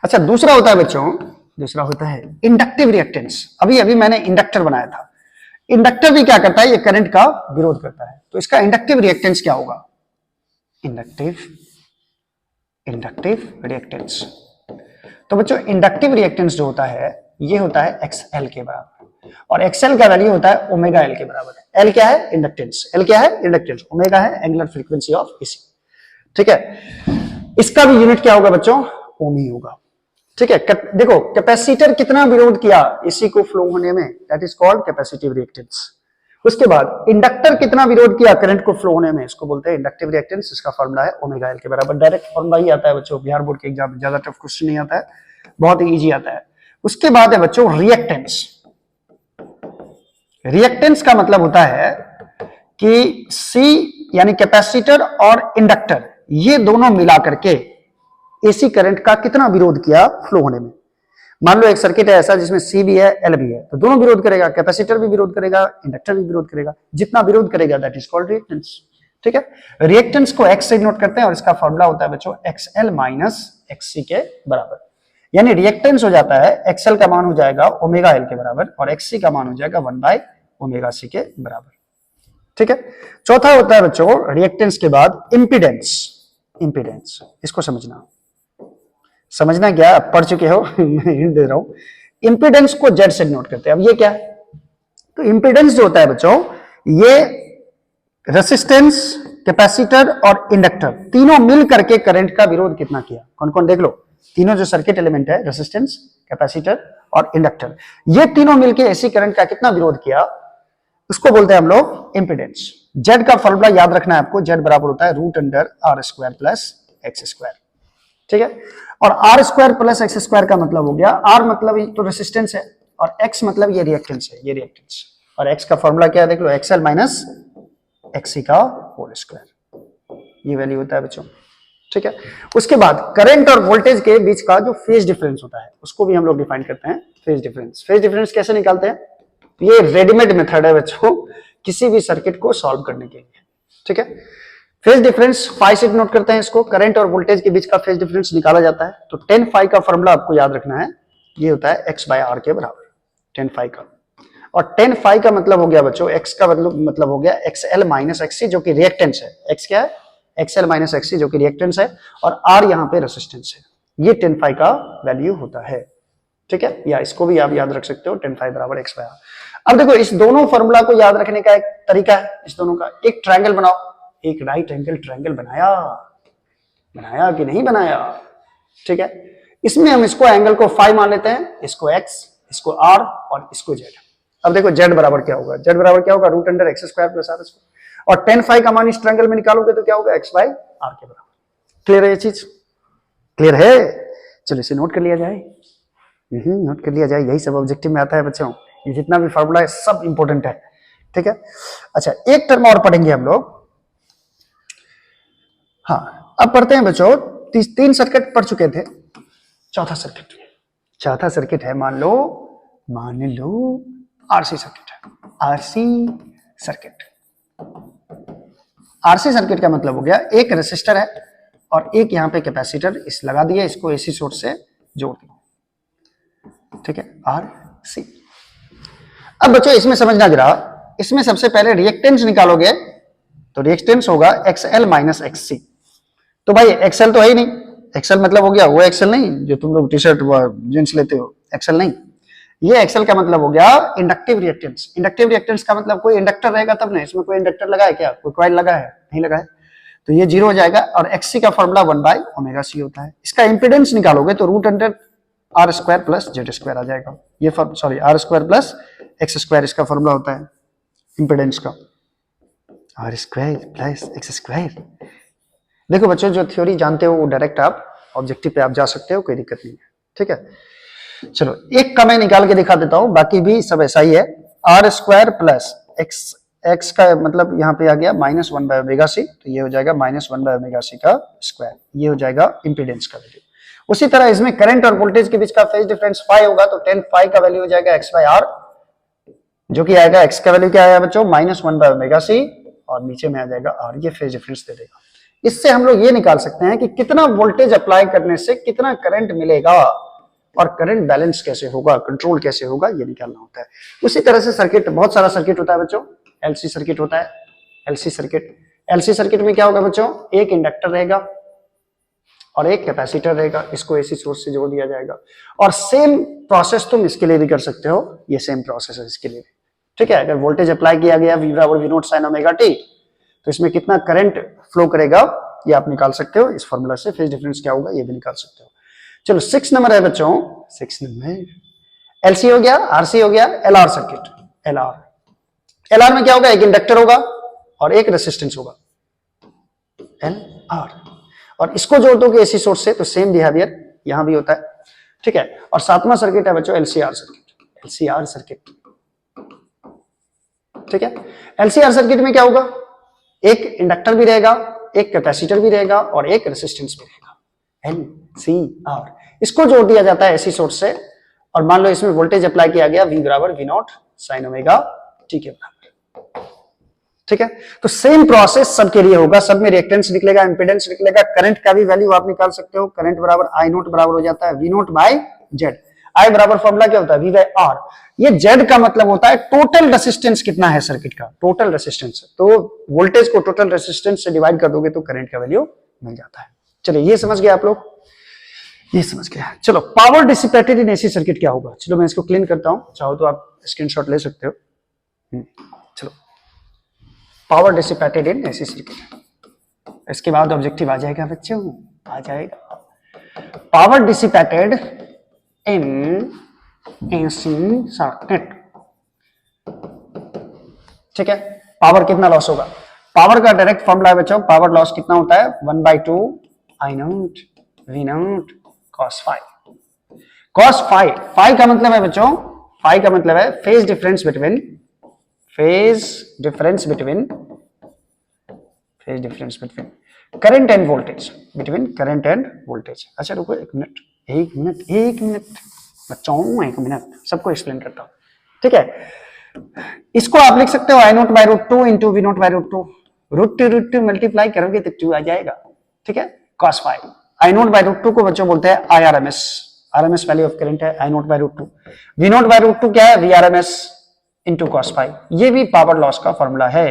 अच्छा, दूसरा होता है बच्चों, दूसरा होता है इंडक्टिव रिएक्टेंस। अभी मैंने इंडक्टर बनाया था, इंडक्टर भी क्या करता है, ये करंट का विरोध करता है, तो इसका इंडक्टिव रिएक्टेंस क्या होगा, इंडक्टिव रिएक्टेंस। तो बच्चों इंडक्टिव रिएक्टेंस जो होता है ये होता है XL के बराबर, और XL का वैल्यू होता है ओमेगा L के बराबर। L क्या है, इंडक्टेंस, L क्या है, इंडक्टेंस, ओमेगा है एंगुलर फ्रीक्वेंसी ऑफ AC, ठीक है। इसका भी यूनिट क्या होगा बच्चों, ओम ही होगा, ठीक है। देखो कैपेसिटर कितना विरोध किया AC को फ्लो होने में, that is called capacitive reactance. उसके बाद इंडक्टर कितना विरोध किया करंट को फ्लो होने में, इसको बोलते हैं इंडक्टिव रिएक्टेंस। इसका फॉर्मूला है ओमेगा L के बराबर। डायरेक्ट फॉर्मूला ही आता है बच्चों, बिहार बोर्ड के एग्जाम में ज्यादा टफ क्वेश्चन नहीं आता है, बहुत ही इजी आता है। उसके बाद है बच्चों रिएक्टेंस। रिएक्टेंस का मतलब होता है कि C यानी कैपेसिटर और इंडक्टर, ये दोनों मिला करके AC करंट का कितना विरोध किया फ्लो होने में। मान लो एक सर्किट है ऐसा जिसमें C भी है L भी है, तो दोनों विरोध करेगा, कैपेसिटर भी विरोध करेगा, इंडक्टर भी विरोध करेगा। जितना विरोध करेगा दैट इज कॉल्ड रिएक्टेंस, ठीक है। रिएक्टेंस को X से नोट करते हैं, और इसका फॉर्मूला होता है बच्चों XL माइनस XC के बराबर। यानी रिएक्टेंस हो जाता है XL का मान हो जाएगा ओमेगा L के बराबर, और XC का मान हो जाएगा 1 बाय ओमेगा C के बराबर, ठीक है। चौथा होता है बच्चों रिएक्टेंस के बाद इंपीडेंस। इंपीडेंस इसको समझना क्या, आप पढ़ चुके हो मैं हिंट दे रहा हूं। इंपीडेंस को Z से नोट करते हैं। अब ये क्या है, तो इंपीडेंस जो होता है बच्चों, ये रेसिस्टेंस, कैपेसिटर और इंडक्टर तीनों मिल करके करंट का विरोध कितना किया। कौन कौन देख लो, तीनों जो सर्किट एलिमेंट है, रेसिस्टेंस, कैपेसिटर और इंडक्टर, ये तीनों मिलकर AC करंट का कितना विरोध किया, उसको बोलते हैं हम लोग इंपीडेंस। Z का फॉर्मूला याद रखना है आपको, Z बराबर होता है √R² प्लस X², ठीक है। और R² प्लस X² का मतलब हो गया, R मतलब तो रेसिस्टेंस है, और X मतलब ये रिएक्टेंस है, ये रिएक्टेंस। और X का फॉर्मूला क्या है देख लो, XL माइनस XC का होल स्क्वायर, ये वैल्यू होता है बच्चों, ठीक है। उसके बाद करंट और वोल्टेज के बीच का जो फेज डिफरेंस होता है उसको भी हम लोग डिफाइन करते हैं, फेज डिफरेंस। फेज डिफरेंस कैसे निकालते हैं, ये रेडीमेड मेथड है बच्चों किसी भी सर्किट को सॉल्व करने के लिए, ठीक है। फेज डिफरेंस फाई से नोट करते हैं इसको, करंट और वोल्टेज के बीच का फेज डिफरेंस निकाला जाता है। तो 10 फाई का फॉर्मूला आपको याद रखना है, ये होता है X बाय R के बराबर, 10 फाई का। और 10 फाई का मतलब हो गया बच्चों, X का मतलब हो गया XL माइनस XC, जो कि रिएक्टेंस है। X क्या है, XL माइनस XC जो कि रिएक्टेंस है और R यहाँ पे रेसिस्टेंस है, ये 10 फाई का वैल्यू होता है। ठीक है, या इसको भी आप याद रख सकते हो 10 फाई बराबर x बाय r। अब देखो इस दोनों फॉर्मूला को याद रखने का एक तरीका है, इस दोनों का एक ट्रायंगल बनाओ, एक राइट एंगल ट्रायंगल बनाया कि नहीं बनाया। ठीक है, इसमें हम इसको एंगल को फाई मान लेते हैं, इसको x, इसको r और इसको z। अब देखो z बराबर क्या होगा, z बराबर क्या होगा root under X square plus R square, और 10 फाई का मान इस ट्रायंगल में निकालोगे तो क्या होगा x बाय r के बराबर। क्लियर है ये चीज, क्लियर है? चलो इसे नोट कर लिया जाए, नोट कर लिया जाए, यही सब ऑब्जेक्टिव में आता है बच्चों, ये जितना भी फार्मूला है सब इंपॉर्टेंट है। ठीक है, अच्छा एक टर्म और पढ़ेंगे हम लोग। हाँ अब पढ़ते हैं बच्चों, 3 सर्किट पढ़ चुके थे, चौथा सर्किट है, मान लो आरसी सर्किट है। आरसी सर्किट का मतलब हो गया एक रेसिस्टर है और एक यहाँ पे कैपेसिटर इस लगा दिया, इसको एसी सोर्स से जोड़ दिया। ठीक है, आरसी। अब बच्चों इसमें समझना जरा, इसमें सबसे पहले रिएक्टेंस निकालोगे तो रिएक्टेंस होगा XL माइनस XC। तो भाई XL तो है ही नहीं, XL मतलब हो गया वो XL नहीं जो तुम लोग टी शर्ट जींस लेते हो, XL नहीं, ये XL का मतलब हो गया इंडक्टिव रिएक्टेंस। इंडक्टिव रिएक्टेंस का मतलब कोई इंडक्टर रहेगा तब ना, इसमें कोई इंडक्टर लगा है क्या, कोई कॉइल लगा है, नहीं लगा है, तो ये 0 हो जाएगा। और XC का फॉर्मूला 1/ωc होता है। इसका इंपीडेंस निकालोगे तो root under R square plus Z square आ जाएगा, ये sorry R square plus X square इसका फॉर्मूला होता है इंपीडेंस का, R square plus X square. देखो बच्चों जो थ्योरी जानते हो वो डायरेक्ट आप ऑब्जेक्टिव पे आप जा सकते हो, कोई दिक्कत नहीं है। ठीक है, चलो एक का मैं निकाल के दिखा देता हूं, बाकी भी सब ऐसा ही है। आर स्क्वायर प्लस एक्स का मतलब यहाँ पे आ गया -1/ωc, तो ये हो जाएगा -1/ωc का स्क्वायर, ये हो जाएगा इंपीडेंस का वैल्यू। उसी तरह इसमें करंट और वोल्टेज के बीच का फेज डिफरेंस फाई होगा, तो 10 फाई का वैल्यू हो जाएगा x/r, जो कि आएगा x का वैल्यू क्या आया बच्चों -1/ωc और नीचे में आ जाएगा r, ये फेज डिफरेंस दे देगा। इससे हम लोग ये निकाल सकते हैं कि कितना वोल्टेज अप्लाई करने से कितना करंट मिलेगा और करंट बैलेंस कैसे होगा, कंट्रोल कैसे होगा, ये निकालना होता है। उसी तरह से सर्किट, बहुत सारा सर्किट होता है बच्चों, एलसी सर्किट होता है, एलसी सर्किट में क्या होगा बच्चों, एक इंडक्टर रहेगा और एक कैपेसिटर रहेगा, इसको एसी सोर्स से जोड़ दिया जाएगा। और सेम प्रोसेस तुम इसके लिए भी कर सकते हो, ये सेम प्रोसेस है इसके लिए भी। ठीक है, अगर वोल्टेज अप्लाई किया गया V बराबर V naught sine omega T, तो इसमें कितना करंट फ्लो करेगा ये आप निकाल सकते हो इस फॉर्मूला से। फेज डिफरेंस क्या होगा ये भी निकाल सकते हो। चलो 6 नंबर है बच्चों, 6 नंबर एलसी हो गया, आरसी हो गया, एलआर सर्किट। एलआर में क्या होगा, एक इंडक्टर होगा और एक रेसिस्टेंस होगा, एलआर, और इसको जोड़ दोगे एसी सोर्स से तो सेम बिहेवियर यहां भी होता है। ठीक है, और 7वां सर्किट है बच्चों एलसीआर सर्किट। ठीक है, एलसीआर सर्किट में क्या होगा, एक इंडक्टर भी रहेगा, एक कैपेसिटर भी रहेगा और एक रेसिस्टेंस भी रहेगा, एलसीआर। इसको जोड़ दिया जाता है एसी सोर्स से और मान लो इसमें वोल्टेज अप्लाई किया गया V बराबर V naught sine omega T के बराबर। ठीक है, तो सेम प्रोसेस सबके लिए होगा, सब में रिएक्टेंस निकलेगा, इंपीडेंस निकलेगा, करंट का भी वैल्यू आप निकाल सकते हो। करंट बराबर आई नोट बराबर हो जाता है V नोट बाय जेड। आई बराबर फॉर्मूला क्या होता है, V बाय आर। ये जेड का मतलब होता है टोटल रेसिस्टेंस कितना है सर्किट का, टोटल रेसिस्टेंस। तो वोल्टेज को टोटल रेसिस्टेंस से डिवाइड कर दोगे तो करंट का वैल्यू मिल जाता है। चलिए ये समझ गए आप लोग, ये समझ गया। चलो पावर डिसिपेटेड इन एसी सर्किट क्या होगा, चलो मैं इसको क्लीन करता हूं, चाहो तो आप स्क्रीनशॉट ले सकते हो। चलो पावर डिसिपेटेड इन एसी सर्किट, इसके बाद ऑब्जेक्टिव आ जाएगा बच्चों, आ जाएगा। पावर डिसिपेटेड इन एसी सर्किट। ठीक है, पावर कितना लॉस होगा, पावर का डायरेक्ट फॉर्मूला है बच्चों, पावर लॉस कितना होता है 1/2 I naught V naught cos phi। cos phi का मतलब है बच्चों, phi का मतलब है phase difference between current and voltage, between current and voltage. अच्छा रुको एक मिनट बच्चों, एक मिनट, सबको एक्सप्लेन करता हूं। ठीक है, इसको आप लिख सकते हो I naught by root 2 into V naught by root 2, root two multiply करोगे तो 2 आ जाएगा। ठीक है, cos phi। I naught by root 2 को बच्चों बोलते हैं IRMS, RMS value of current है I naught by root 2। V naught by root 2 क्या है, VRMS इंटू cos phi। ये भी पावर लॉस का फॉर्मूला है,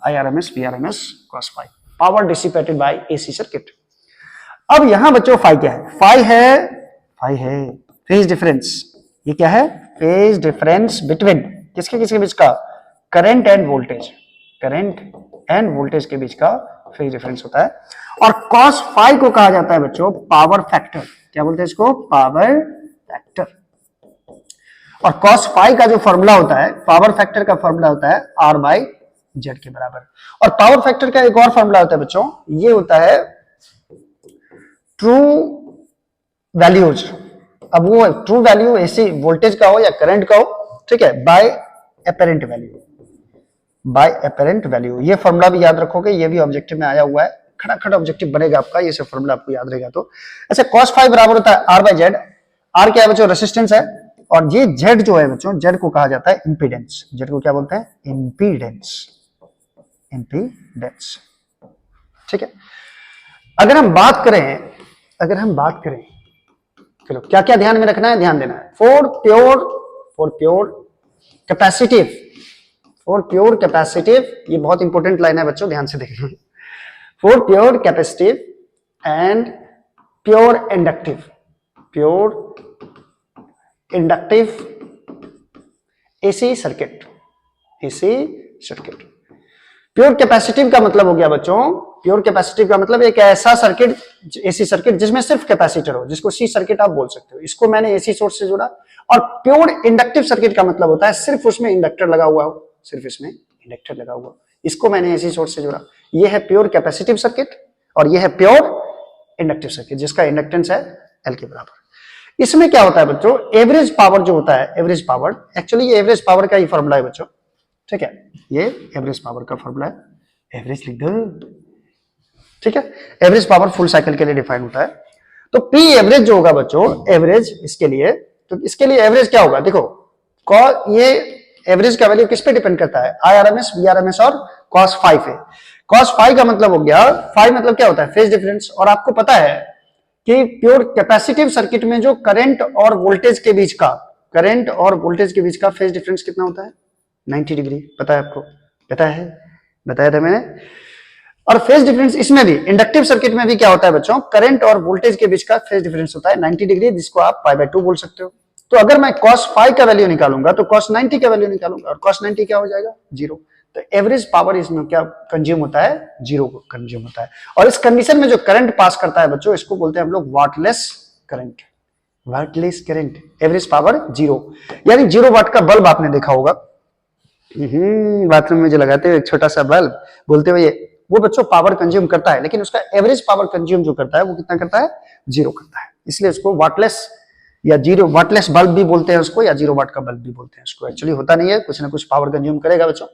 IRMS VRMS cos phi। Power dissipated by AC circuit. अब यहां बच्चों फाई क्या है? फाई है फेज डिफरेंस। ये क्या है? फेज डिफरेंस बिटवीन किसके किसके बीच का? Current and voltage. Current and voltage के बीच का फेज डिफरेंस होता है। और कॉस फाई को कहा जाता है बच्चों पावर फैक्टर। क्या बोलते हैं इसको? Power factor. और कॉस फाई का जो फॉर्मूला होता है, पावर फैक्टर का फॉर्मूला होता है आर बाई जेड के बराबर। और पावर फैक्टर का एक और फॉर्मूला होता है बच्चों, ये होता है ट्रू वैल्यूज। अब वो ट्रू वैल्यू एसी वोल्टेज का हो या करंट का हो, ठीक है, by apparent value. By apparent value, ये फॉर्मूला भी याद रखोगे, ये भी ऑब्जेक्टिव में आया हुआ है, खड़ा खड़ा ऑब्जेक्टिव बनेगा आपका, ये सब फॉर्मूला आपको याद रहेगा। तो अच्छा, cos फाई बराबर होता है आर बाय जेड। आर क्या है बच्चों? रेसिस्टेंस है। और ये जेड जो है बच्चों, जेड को कहा जाता है इंपीडेंस। जेड को क्या बोलते हैं? इंपीडेंस। इंपीडेंस, ठीक है। अगर हम बात करें चलो क्या क्या ध्यान में रखना है, ध्यान देना है। फॉर प्योर कैपेसिटिव, ये बहुत इंपॉर्टेंट लाइन है बच्चों, ध्यान से देखना। For pure capacitive and pure inductive AC circuit. Pure capacitive का मतलब हो गया बच्चों, प्योर कैपेसिटिव का मतलब एक ऐसा सर्किट, एसी सर्किट जिसमें सिर्फ कैपेसिटर हो, जिसको सी सर्किट आप बोल सकते हो। इसको मैंने एसी सोर्स से जोड़ा। और प्योर इंडक्टिव सर्किट का मतलब होता है सिर्फ उसमें इंडक्टर लगा हुआ हो, सिर्फ इसमें इंडक्टर लगा हुआ, इसको मैंने एसी सोर्स से जोड़ा। ये है प्योर कैपेसिटिव सर्किट और ये है प्योर इंडक्टिव सर्किट, जिसका इंडक्टेंस है एल के बराबर। इसमें क्या होता है बच्चों? एवरेज पावर जो होता है, एवरेज पावर, एक्चुअली ये एवरेज पावर का ही फॉर्मूला है बच्चों, ठीक है, ये एवरेज पावर का फॉर्मूला है। एवरेज लिख दो, ठीक है। एवरेज पावर फुल साइकिल के लिए डिफाइन होता है। तो पी एवरेज जो होगा बच्चों, एवरेज इसके लिए, तो इसके लिए एवरेज क्या होगा? देखो, ये एवरेज का वैल्यू किस पे डिपेंड करता है? आईआरएमएस, वीआरएमएस और कॉस फाई पे। कॉस फाई का मतलब हो गया, फाई मतलब क्या होता है? Phase difference. और आपको पता है कि प्योर कैपेसिटिव सर्किट में जो करंट और वोल्टेज के बीच का फेज डिफरेंस कितना होता है? 90 डिग्री। पता है आपको? बताया था मैंने। और फेज डिफरेंस इसमें भी, इंडक्टिव सर्किट में भी क्या होता है बच्चों? करंट और वोल्टेज के बीच का फेज डिफरेंस होता है 90 डिग्री, जिसको आप पाई बाय 2 बोल सकते हो। तो अगर मैं cos फाई का वैल्यू निकालूंगा तो cos 90 का वैल्यू निकालूंगा, और cos 90 क्या हो जाएगा? 0। तो एवरेज पावर इसमें क्या कंज्यूम होता है? 0 कंज्यूम होता है। और इस कंडीशन में जो करंट पास करता है बच्चों, इसको बोलते हैं हम लोग वाटलेस करंट। एवरेज पावर 0, यानी 0 वाट का बल्ब आपने देखा होगा बाथरूम में जो लगाते हैं, एक छोटा सा बल्ब, बोलते हुए वो बच्चों पावर कंज्यूम करता है, लेकिन उसका एवरेज पावर कंज्यूम जो करता है वो कितना करता है? 0 करता है। इसलिए उसको वाटलेस या 0 वाटलेस बल्ब भी बोलते हैं उसको, या 0 वाट का बल्ब भी बोलते हैं उसको। एक्चुअली होता नहीं है, कुछ ना कुछ पावर कंज्यूम करेगा बच्चों,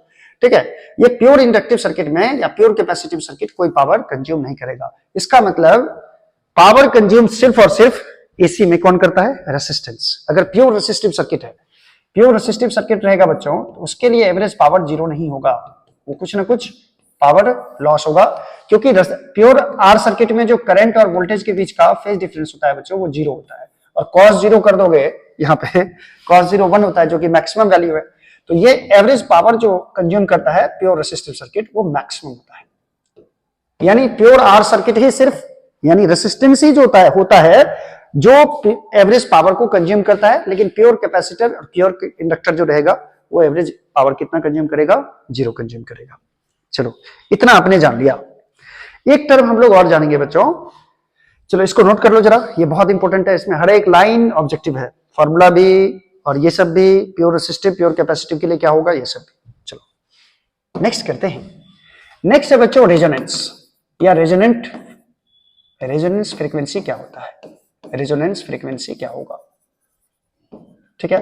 ठीक है। ये प्योर इंडक्टिव सर्किट में या प्योर कैपेसिटिव सर्किट कोई पावर कंज्यूम नहीं करेगा। इसका मतलब पावर कंज्यूम सिर्फ और सिर्फ एसी में कौन करता है? रेसिस्टेंस। अगर प्योर रेसिस्टिव सर्किट है, प्योर रेसिस्टिव सर्किट रहेगा बच्चों, तो उसके लिए एवरेज पावर 0 नहीं होगा, वो कुछ ना कुछ पावर लॉस होगा, क्योंकि प्योर आर सर्किट में जो करंट और वोल्टेज के बीच का फेज डिफरेंस होता है बच्चों, वो 0 होता है। और cos 0 कर दोगे, यहाँ पे cos 0 1 होता है, जो कि मैक्सिमम वैल्यू है। तो ये एवरेज पावर जो कंज्यूम करता है प्योर रेसिस्टिव सर्किट, वो मैक्सिमम होता है। यानी प्योर आर सर्किट ही सिर्फ, यानी रेसिस्टेंस ही जो होता है जो एवरेज पावर को कंज्यूम करता है, लेकिन प्योर कैपेसिटर और प्योर इंडक्टर जो रहेगा वो एवरेज पावर कितना कंज्यूम करेगा? 0 कंज्यूम करेगा। चलो, इतना आपने जान लिया। एक टर्म हम लोग और जानेंगे बच्चों, चलो इसको नोट कर लो जरा, ये बहुत इंपॉर्टेंट है। इसमें हर एक लाइन ऑब्जेक्टिव है, फॉर्मूला भी और ये सब भी, प्योर रेसिस्टिव प्योर कैपेसिटिव के लिए क्या होगा, ये सब भी। चलो नेक्स्ट करते हैं। नेक्स्ट है बच्चों रेजोनेंस या रेजोनेंट। रेजोनेंस फ्रीक्वेंसी क्या होता है? रेजोनेंस फ्रीक्वेंसी क्या होगा? ठीक है।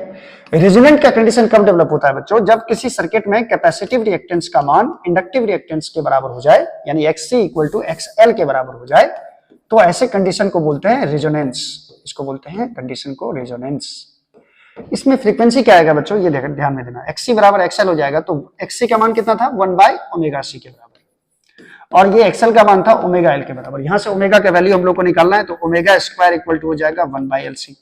रेजोनेंट का कंडीशन कब डेवलप होता है बच्चों? जब किसी सर्किट में कैपेसिटिव रिएक्टेंस का मान इंडक्टिव रिएक्टेंस के बराबर हो जाए, यानी XC = XL के बराबर हो जाए, तो ऐसे कंडीशन को बोलते हैं रेजोनेंस। इसको बोलते हैं कंडीशन को रेजोनेंस। इसमें फ्रीक्वेंसी क्या आएगा बच्चों? ये ध्यान में देना, XC = XL हो जाएगा, तो XC का मान कितना था? 1/ωc के बराबर, और ये XL का मान था ωL के बराबर। यहां से ओमेगा का वैल्यू हम लोग को निकालना है, तो ω² = हो जाएगा 1/LC,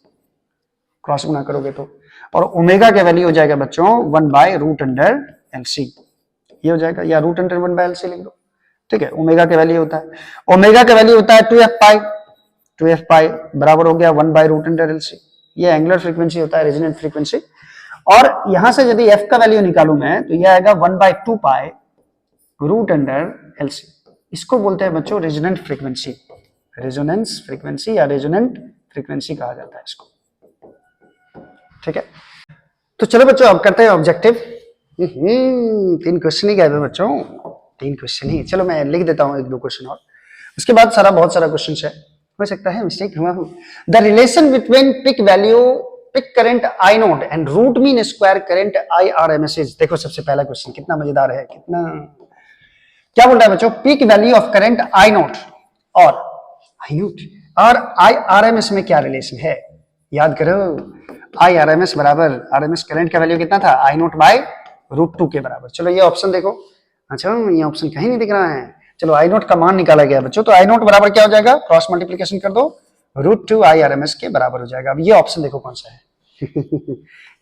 क्रॉस गुना करोगे तो, और ओमेगा का वैल्यू हो जाएगा बच्चों 1/√LC, ये हो जाएगा, या √1/LC लिख दो, ठीक है, ओमेगा का वैल्यू होता है, ओमेगा का वैल्यू होता है 2f पाई, 2f पाई बराबर हो गया 1/√LC। ये एंगुलर फ्रीक्वेंसी होता है, रेजोनेंट फ्रीक्वेंसी। और यहां से यदि f का वैल्यू निकालू मैं तो ये आएगा 1/2 पाई √LC। इसको बोलते हैं बच्चों रेजोनेंट फ्रीक्वेंसी, रेजोनेंस फ्रीक्वेंसी या रेजोनेंट फ्रीक्वेंसी कहा जाता है इसको। ठीक है, तो चलो बच्चों अब करते हैं ऑब्जेक्टिव। 3 क्वेश्चन ही गए बच्चों, 3 क्वेश्चन ही। चलो मैं लिख देता हूं 1-2 क्वेश्चन और, उसके बाद बहुत सारा क्वेश्चन है, हो सकता है मिस्टेक हुआ हो। The relation between peak value, peak current I naught and root mean square current IRMS is. देखो सबसे पहला क्वेश्चन कितना मजेदार है, कितना क्या बोल रहा है बच्चों, peak value of current I naught और IRMS में क्या रिलेशन है, याद करो। IRMS बराबर RMS करंट का वैल्यू कितना था, आई नोट बाय √2 के बराबर। चलो ये ऑप्शन देखो, अच्छा ये ऑप्शन कहीं नहीं दिख रहा है। चलो आई नोट का मान निकाला गया बच्चों, तो आई नोट बराबर क्या हो जाएगा, क्रॉस मल्टीप्लीकेशन कर दो, √2 IRMS के बराबर हो जाएगा। अब ये ऑप्शन देखो कौन सा है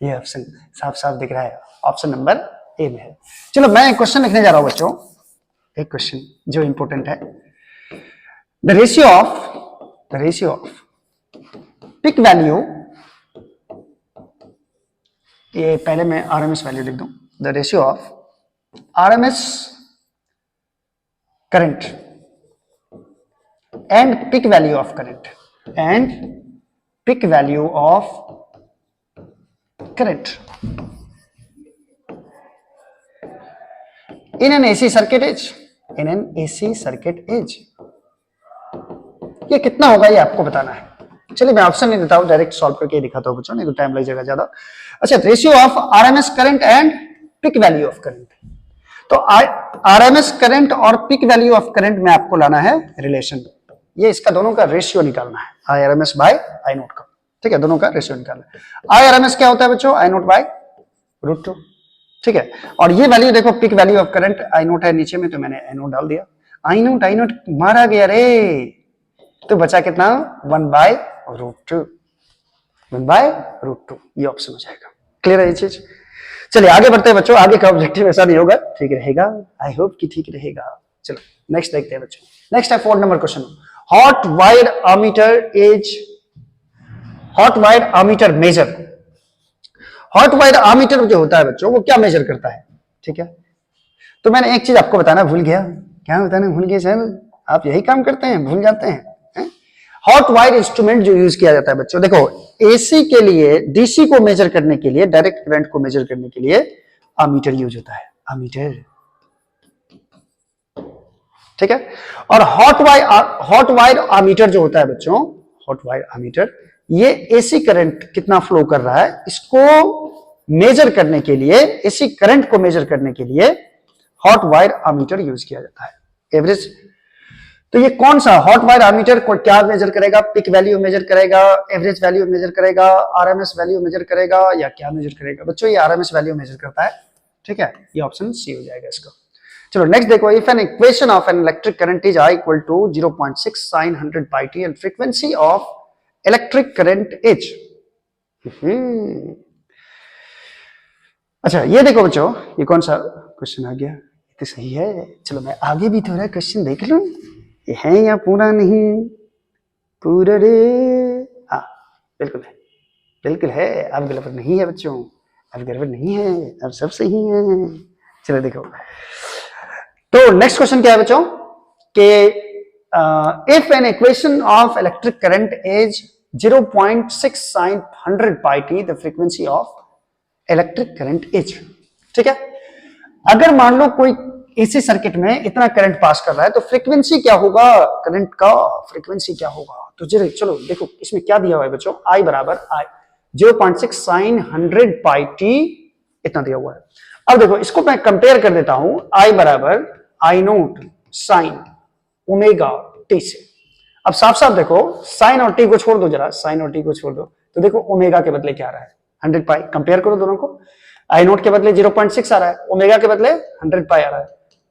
ये ऑप्शन साफ साफ दिख रहा है, ऑप्शन नंबर ए में है। चलो मैं एक क्वेश्चन लिखने जा रहा हूं बच्चों, एक क्वेश्चन जो इंपॉर्टेंट है। The ratio of peak value, ये पहले मैं RMS वैल्यू लिख दूं, the ratio of RMS current and peak value of current and peak value of current in an AC circuit is, in an AC circuit is, ये कितना होगा ये आपको बताना है। चलिए मैं ऑप्शन नहीं देता हूं, डायरेक्ट सॉल्व करके दिखाता हूं बच्चों, नहीं तो टाइम लग जाएगा ज्यादा। अच्छा, ratio of RMS current and peak value of current, तो RMS करंट और पिक वैल्यू ऑफ करंट में आपको लाना है रिलेशन, ये इसका दोनों का रेशियो निकालना है, IRMS बाय आई नोट का। ठीक है, दोनों का रेशियो निकालना है। IRMS क्या होता है बच्चों, आई नोट बाय √2। ठीक है, और ये वैल्यू देखो, peak value of current I naught है नीचे में, तो मैंने आई नोट डाल दिया। आई नोट मारा गया रे, तो बचा कितना, 1/√2, 1/√2, ये ऑप्शन हो जाएगा। क्लियर है ये चीज। चलिए आगे बढ़ते हैं बच्चों, आगे का ऑब्जेक्टिव ऐसा नहीं होगा, ठीक रहेगा, आई होप कि ठीक रहेगा। चलो नेक्स्ट देखते हैं बच्चों, नेक्स्ट है 4 number question. Hot wire ammeter measure, hot wire ammeter जो होता है बच्चों, वो क्या मेजर करता है। ठीक है, तो मैंने एक चीज आपको बताना भूल गया, क्या बताना भूल गया सर, आप यही काम करते हैं, भूल जाते हैं। हॉट वायर इंस्ट्रूमेंट जो यूज किया जाता है बच्चों, देखो AC के लिए, DC को मेजर करने के लिए, डायरेक्ट करंट को मेजर करने के लिए अमीटर यूज होता है, अमीटर। ठीक है, और हॉट वायर अमीटर जो होता है बच्चों, हॉट वायर अमीटर, ये AC करंट कितना फ्लो कर रहा है इसको मेजर करने के लिए, AC करंट को मेजर करने के लिए हॉट वायर अमीटर यूज किया जाता है। एवरेज, तो ये कौन सा हॉट वायर अमीटर को क्या मेजर करेगा, पिक वैल्यू मेजर करेगा, एवरेज वैल्यू मेजर करेगा, RMS वैल्यू मेजर करेगा, या क्या मेजर करेगा बच्चों, ये RMS वैल्यू मेजर करता है। ठीक है, ये ऑप्शन सी हो जाएगा इसका। चलो नेक्स्ट देखो, if an equation of an electric current is I = 0.6 sin 100 pi t and frequency of electric current is, अच्छा ये देखो बच्चों, ये कौन सा क्वेश्चन आ गया, ये तो सही है। चलो मैं आगे भी थोड़ा क्वेश्चन देख लूं, ये है या पूरा नहीं, पूरा रे, हाँ बिल्कुल है, बिल्कुल है, अब गड़बड़ नहीं है बच्चों, अब गड़बड़ नहीं है, अब सब सही है। चलो देखो, तो नेक्स्ट क्वेश्चन क्या है बच्चों, कि if an equation of electric current is 0.6 sin 100 pi t, the frequency of electric current is. ठीक है, अगर मान लो कोई AC सर्किट में इतना करंट पास कर रहा है, तो फ्रीक्वेंसी क्या होगा, करंट का फ्रीक्वेंसी क्या होगा। तो चलो देखो इसमें क्या दिया हुआ है बच्चों, I बराबर 0.6 sin 100 pi t, इतना दिया हुआ है। अब देखो इसको मैं कंपेयर कर देता हूं, I बराबर I note sine omega t से। अब साफ साफ देखो, साइन और t को छोड़ दो, जरा साइन और t को छोड़ दो, तो देखो ओमेगा के बदले क्या आ रहा है, 100 पाई। कंपेयर करो दोनों को, आई नोट के बदले 0.6 आ रहा है, ओमेगा के बदले 100 पाई आ रहा है,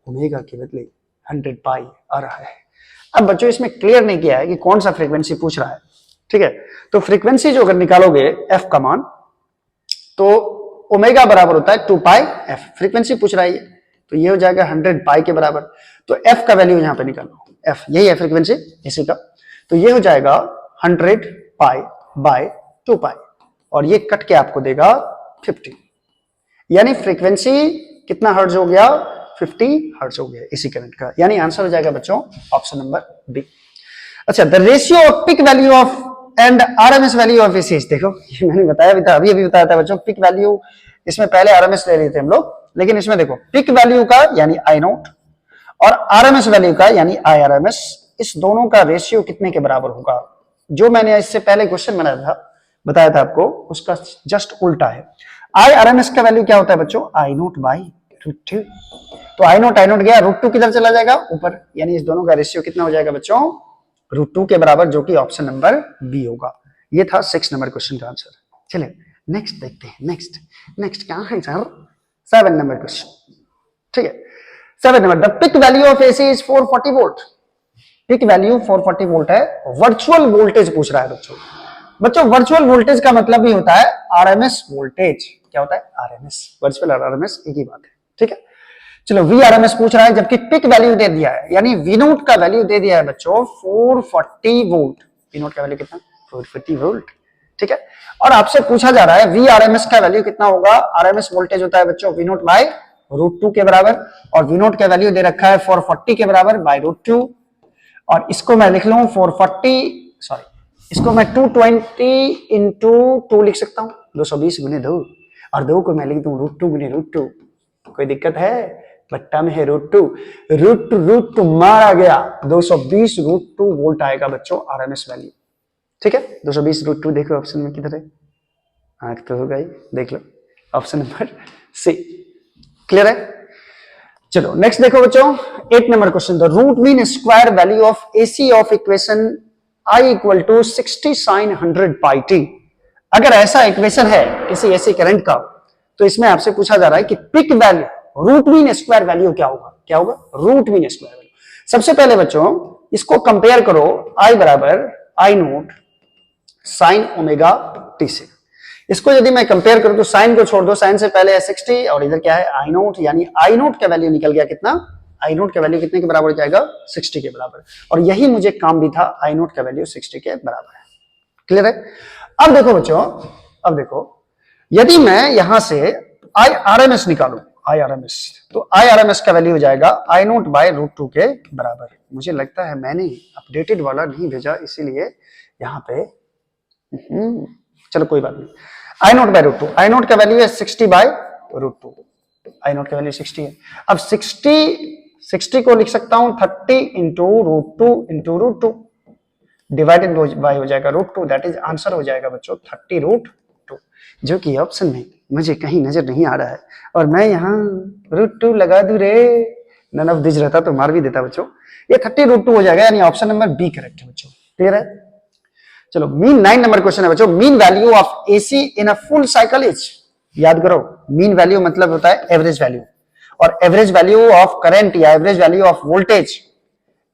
ओमेगा के बदले 100 पाई आ रहा है। अब बच्चों इसमें क्लियर नहीं किया है कि कौन सा फ्रीक्वेंसी पूछ रहा है। ठीक है, तो फ्रीक्वेंसी जो अगर निकालोगे f का मान, तो ओमेगा बराबर होता है 2 पाई f, फ्रीक्वेंसी पूछ रहा है, तो ये हो जाएगा 100 पाई के बराबर। तो एफ का वैल्यू यहाँ पे निकालो, एफ यही है फ्रीक्वेंसी एसी का। तो ये हो जाएगा 100 पाई बाय 2 पाई और ये कट के आपको देगा 50, यानी फ्रीक्वेंसी कितना हर्ट्ज हो गया, 50 हर्ट्ज हो गया एसी करंट का। यानी आंसर हो जाएगा बच्चों ऑप्शन नंबर बी। अच्छा, the ratio of peak value of and RMS value of AC, देखो ये मैंने बताया भी था, अभी बताया था बच्चों। पिक वैल्यू इसमें पहले आरएमएस ले रहे थे हम लोग, लेकिन इसमें देखो पिक वैल्यू का यानी आई नोट और आरएमएस वैल्यू का यानी आई आरएमएस, इस दोनों का रेशियो कितने के बराबर होगा। जो मैंने इससे पहले क्वेश्चन बताया था आपको, उसका जस्ट उल्टा है। आई आरएमएस का वैल्यू क्या होता है बच्चों, आई नोट बाई √2। तो आई नोट गया, √2 किधर चला जाएगा, ऊपर, यानी इस दोनों का रेशियो कितना हो जाएगा बच्चों, √2 के बराबर, जो कि ऑप्शन नंबर बी होगा। ये था 6 नंबर क्वेश्चन का आंसर। चलिए नेक्स्ट देखते हैं। नेक्स्ट क्या है सर, 7 नंबर क्वेश्चन। ठीक है, 7 number, the peak value of AC is 440 volt. Peak value 440 volt है, वर्चुअल वोल्टेज पूछ रहा है बच्चों। वर्चुअल वोल्टेज का मतलब ही होता है आरएमएस वोल्टेज। क्या होता है, आरएमएस। वर्चुअल और आरएमएस एक ही बात है, ठीक है। चलो वी आरएमएस पूछ रहा है, जबकि पिक वैल्यू दे दिया है, यानी वी नोट का वैल्यू दे दिया है बच्चों 440 वोल्ट। वी नोट का वैल्यू कितना, 440 वोल्ट, ठीक है। और आपसे पूछा जा रहा है वी आरएमएस का वैल्यू कितना होगा। आरएमएस वोल्टेज होता है बच्चों वी नोट बाय √2 के बराबर, और वी नोट का वैल्यू दे रखा है 440 के बराबर बाय √2। और इसको मैं लिख लूं 440, सॉरी, इसको मैं 220 इंटू 2 लिख सकता हूं, 220 गुने 2, और 2 को मैं लिख दूं √2 गुने √2। कोई दिक्कत है, बट्टा में है √2 मारा गया, 220 √2 वोल्ट आएगा बच्चों आरएमएस वैल्यू, ठीक है। 220 √2 देखो ऑप्शन में किधर है, आंख तो होगा ही, देख लो ऑप्शन नंबर सी। क्लियर है। चलो नेक्स्ट देखो बच्चों, 8 number question, the root mean square value of AC of equation I equal to 60 sin 100 pi T. अगर ऐसा इक्वेशन है किसी एसी करंट का, तो इसमें आपसे पूछा जा रहा है कि peak value, root mean square value क्या होगा, रूट मीन स्क्वायर वैल्यू। सबसे पहले बच्चों इसको कंपेयर करो, आई बराबर आई नोट साइन ओमेगा टी से। इसको यदि मैं कंपेयर करूं तो साइन को छोड़ दो, साइन से पहले है 60 और इधर क्या है आई नोट, यानी आई नोट का वैल्यू निकल गया कितना, आई नोट का वैल्यू कितने के बराबर हो जाएगा, 60 के बराबर। और यही मुझे काम भी था, आई नोट का वैल्यू 60 के बराबर है। क्लियर है। अब देखो बच्चों, अब देखो यदि मैं यहां से आई आरएमएस निकालू, आई आरएमएस, तो आई आरएमएस का वैल्यू हो जाएगा आई नोट बाय √2 के बराबर। मुझे लगता है मैंने अपडेटेड वाला नहीं भेजा, इसीलिए यहाँ पे चलो कोई बात नहीं। आई नोट बाय √2, आई नोट का वैल्यू है 60 बाय √2, आई नोट का वैल्यू 60 है। अब 60 को लिख सकता हूं 30 इंटू √2 डिवाइडेड बाय हो जाएगा √2, दैट इज आंसर हो जाएगा बच्चों 30 √2, जो कि ऑप्शन में मुझे कहीं नजर नहीं आ रहा है। और मैं यहाँ √2 लगा दूं रे, नन ऑफ दिस रहता तो मार भी देता बच्चों। ये 30 √2 हो जाएगा, यानी ऑप्शन नंबर बी करेक्ट है बच्चों। क्लियर है। चलो 9 नंबर क्वेश्चन है बच्चों, mean value of AC in a full cycle is. याद करो, मीन वैल्यू मतलब होता है एवरेज वैल्यू, और एवरेज वैल्यू ऑफ करंट या एवरेज वैल्यू ऑफ वोल्टेज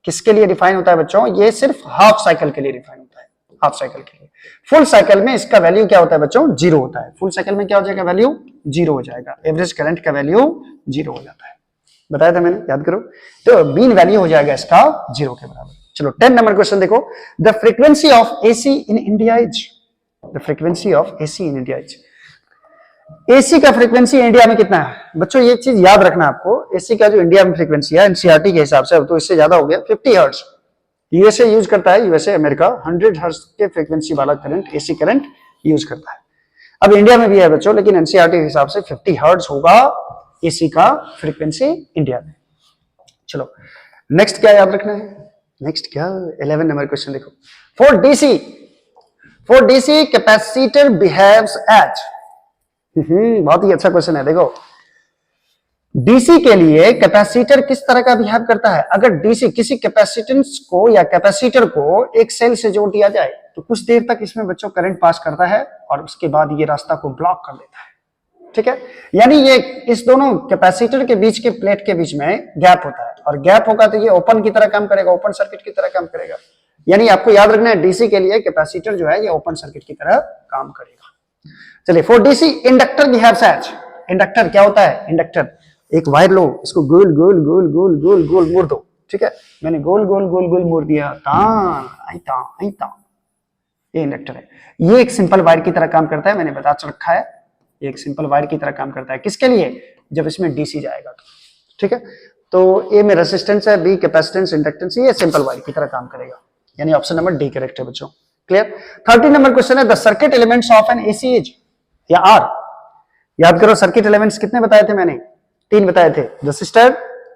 किसके लिए डिफाइन होता है बच्चों, ये सिर्फ हाफ साइकिल के लिए डिफाइन होता है, हाफ साइकिल के लिए। फुल साइकिल में इसका वैल्यू क्या होता है बच्चों, 0 होता है। फुल साइकिल में क्या हो जाएगा, वैल्यू 0 हो जाएगा, एवरेज करंट का वैल्यू 0 हो जाता है, बताया था मैंने, याद करो। तो मीन वैल्यू हो जाएगा इसका 0 के बराबर। चलो 10 नंबर क्वेश्चन देखो, the frequency of AC in India is, the frequency of AC in India is. AC का फ्रीक्वेंसी इंडिया में कितना है बच्चों, ये चीज याद रखना आपको। एसी का जो इंडिया में फ्रीक्वेंसी है एनसीईआरटी के हिसाब से, अब तो इससे ज्यादा हो गया, 50 हर्ट्ज। यूएसए यूज करता है, यूएसए अमेरिका 100 हर्ट्ज के फ्रीक्वेंसी वाला करंट, एसी करंट यूज करता है। अब इंडिया में भी है बच्चों, लेकिन एनसीईआरटी के हिसाब से 50 हर्ट्ज होगा एसी का फ्रीक्वेंसी इंडिया में। चलो नेक्स्ट क्या याद रखना है, नेक्स्ट क्या, 11 नंबर क्वेश्चन देखो, for DC capacitor behaves as. बहुत ही अच्छा क्वेश्चन है। देखो डीसी के लिए कैपेसिटर किस तरह का बिहेव करता है। अगर डीसी किसी कैपेसिटेंस को या कैपेसिटर को एक सेल से जोड़ दिया जाए, तो कुछ देर तक इसमें बच्चों करंट पास करता है, और उसके बाद ये रास्ता को ब्लॉक कर देता है, ठीक है। यानी ये इस दोनों कैपेसिटर के बीच के प्लेट के बीच में गैप होता है, और गैप होगा तो ये ओपन की तरह काम करेगा, ओपन सर्किट की तरह काम करेगा। यानी आपको याद रखना है, डीसी के लिए कैपेसिटर जो है ये ओपन सर्किट की तरह काम करेगा। चलिए for DC inductor behaves as. Inductor क्या होता है, इंडक्टर एक वायर लो, इसको गोल गोल गोल गोल गोल गोल मोड़ दो, ठीक है, मैंने गोल गोल गोल गोल मोड़ दिया, ता ये इंडक्टर है। ये एक सिंपल वायर की तरह काम करता है, मैंने बता रखा है, एक सिंपल वायर की तरह काम करता है। किसके लिए? जब इसमें डीसी जाएगा तो, ठीक है। तो ए में रेसिस्टेंस है, बी कैपेसिटेंस, इंडक्टेंस, ये सिंपल वायर की तरह काम करेगा, यानी ऑप्शन नंबर डी करेक्ट है बच्चों। क्लियर? 30 नंबर क्वेश्चन है, the circuit elements of N AC is, या आर, याद करो सर्किट एलिमेंट्स कितने बताए थे मैंने? 3 बताए थे, रेसिस्टर,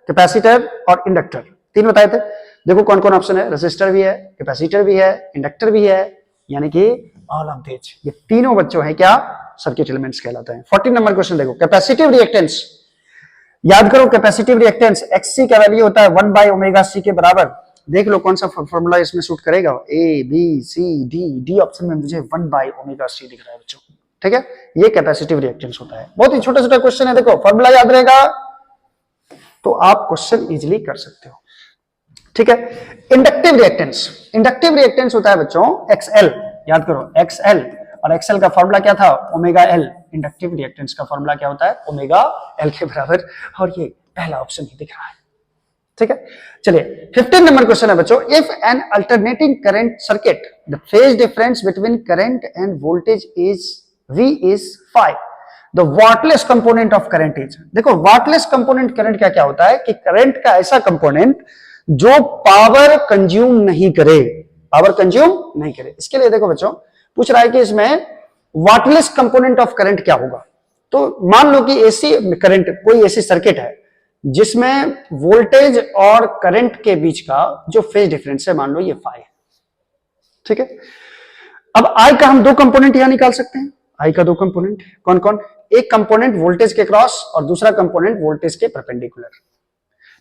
कैपेसिटर और इंडक्टर, 3 बताए थे। देखो कौन कौन ऑप्शन है, रेसिस्टर भी है, कैपेसिटर भी है, इंडक्टर भी है, यानी कि ऑल ऑफ दिस, ये तीनों बच्चों हैं क्या? सर्किट एलिमेंट्स कहलाते हैं। 14 नंबर क्वेश्चन देखो, कैपेसिटिव रिएक्टेंस, याद करो कैपेसिटिव रिएक्टेंस एक्ससी का वैल्यू होता है 1/ω/c के बराबर। देख लो कौन सा फॉर्मूला इसमें सूट करेगा, A B C D, D option में मुझे 1/ω/c दिख रहा है बच्चों, ठीक है। ये कैपेसिटिव रिएक्टेंस होता है, बहुत ही छोटा छोटा क्वेश्चन है, देखो फॉर्मूला याद रहेगा तो आप क्वेश्चन इजीली कर सकते हो, ठीक है। इंडक्टिव रिएक्टेंस, इंडक्टिव रिएक्टेंस होता है बच्चों XL, याद करो XL, और XL का फॉर्मूला क्या था? ω/L। इंडक्टिव रिएक्टेंस का फॉर्मूला क्या होता है? ω/L के बराबर, और ये पहला ऑप्शन ही दिख रहा है, ठीक है। चलिए 15 नंबर क्वेश्चन है बच्चों, if N alternating current circuit the phase difference between current and voltage is V is 5, the wattless component of current is. देखो वाटलेस कंपोनेंट करंट क्या क्या होता है कि करंट का ऐसा कंपोनेंट जो पावर कंज्यूम नहीं करे, पावर कंज्यूम नहीं करे। इसके लिए देखो बच्चों पूछ रहा है कि इसमें वाटलेस कंपोनेंट ऑफ करंट क्या होगा। तो मान लो कि एसी करंट, कोई ऐसी सर्किट है जिसमें वोल्टेज और करंट के बीच का जो फेज डिफरेंस है मान लो ये 5 है, ठीक है। अब आई का हम 2 कंपोनेंट यहां निकाल सकते हैं, आई का 2 कंपोनेंट कौन कौन? एक कंपोनेंट वोल्टेज के क्रॉस और दूसरा कंपोनेंट वोल्टेज के परपेंडिकुलर।